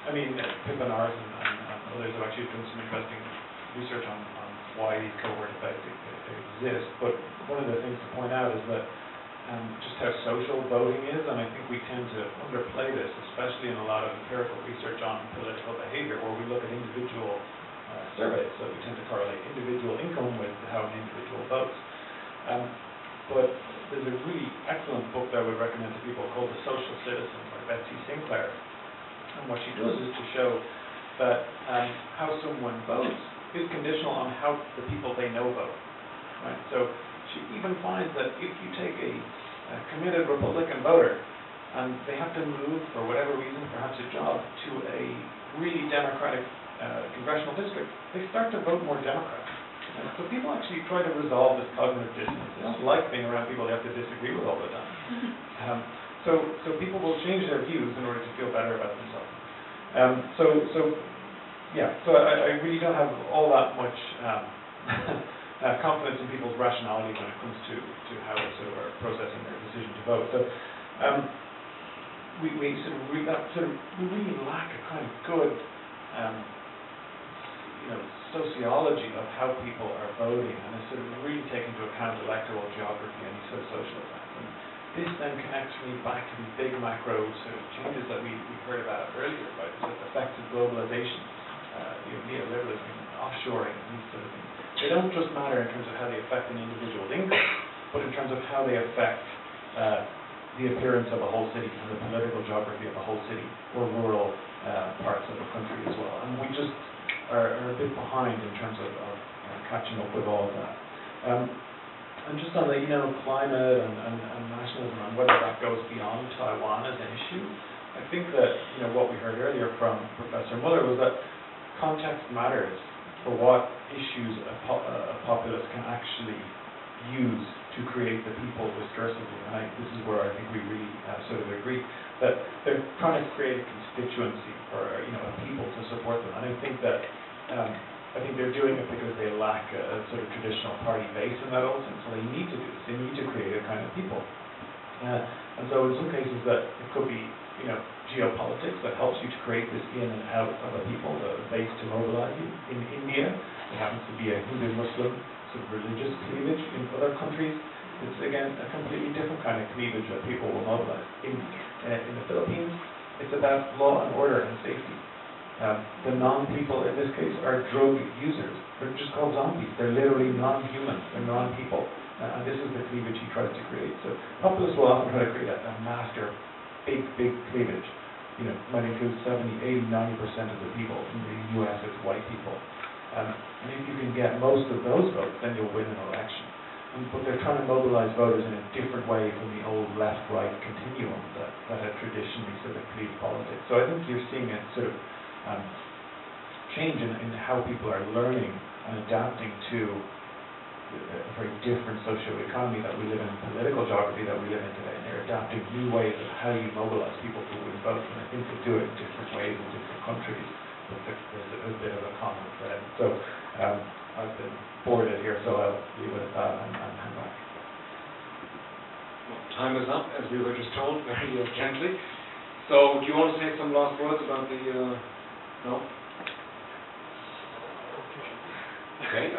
Pip and Ars and others have actually done some interesting research on why these cohort effects exist. But one of the things to point out is that just how social voting is, and I think we tend to underplay this, especially in a lot of empirical research on political behavior, where we look at individual surveys. So we tend to correlate individual income with how an individual votes. But there's a really excellent book that I would recommend to people called The Social Citizen by Betsy Sinclair. And what she does is to show that how someone votes is conditional on how the people they know vote. Right? So she even finds that if you take a committed Republican voter and they have to move for whatever reason, perhaps a job, to a really Democratic congressional district, they start to vote more Democrat. So people actually try to resolve this cognitive dissonance. They don't like being around people they have to disagree with all the time. So people will change their views in order to feel better about themselves. So I really don't have all that much confidence in people's rationality when it comes to how they sort of are processing their decision to vote. So we really lack a kind of good sociology of how people are voting, and it's sort of really take into account electoral geography and these sort of social effects. And this then connects me back to these big macro sort of changes that we heard about earlier, right? This effects of globalization, neoliberalism, offshoring, these sort of things. They don't just matter in terms of how they affect an individual's income, but in terms of how they affect the appearance of a whole city and the political geography of a whole city or rural parts of the country as well. And we just are a bit behind in terms of catching up with all of that. And just on the climate and nationalism and whether that goes beyond Taiwan as an issue, I think that what we heard earlier from Professor Muller was that context matters for what issues a populace can actually use to create the people with scarcity. And this is where I think we really sort of agree that they're trying to create a constituency or a people to support them. And I think that they're doing it because they lack a sort of traditional party base in that old sense. So they need to do this. They need to create a kind of people. And so in some cases that it could be geopolitics that helps you to create this in and out of a people, the base to mobilize you. In India, it happens to be a Hindu-Muslim sort of religious cleavage. In other countries, it's again a completely different kind of cleavage that people will mobilize. In the Philippines, it's about law and order and safety. The non-people in this case are drug users. They're just called zombies. They're literally non-human. They're non-people. And this is the cleavage he tries to create. So populists will often try to create a master, big cleavage. Might include 70, 80, 90% of the people. In the US, it's white people. And if you can get most of those votes, then you'll win an election. But they're trying to mobilize voters in a different way from the old left-right continuum that had traditionally sort of cleaved politics. So I think you're seeing a sort of change in how people are learning and adapting to a very different socio-economy that we live in, political geography that we live in today. And they're adapting new ways of how you mobilize people to win votes. And I think they do it in different ways in different countries. But there's a bit of a common thread. So I've been boarded here, so I'll leave it at that and hand back. Well, time is up, as we were just told, very gently. So, do you want to say some last words about the? No. Okay.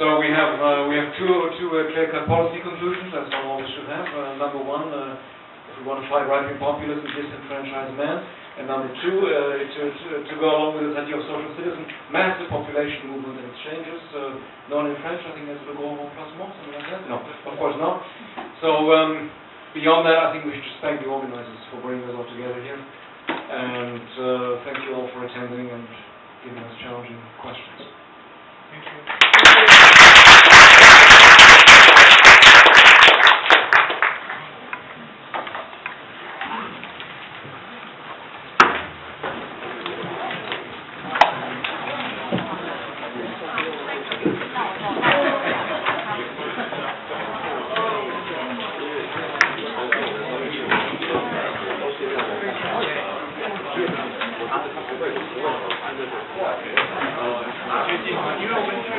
So we have two clear-cut policy conclusions, as one always should have. Number one, if we want to fight right-wing populism, disenfranchise man. And number two, to go along with this idea of social citizen, massive population movement and exchanges, non-enfranchising as the goal plus more, something like that? No, of course not. So beyond that, I think we should just thank the organizers for bringing us all together here. And thank you all for attending and giving us challenging questions. Thank you.因为我们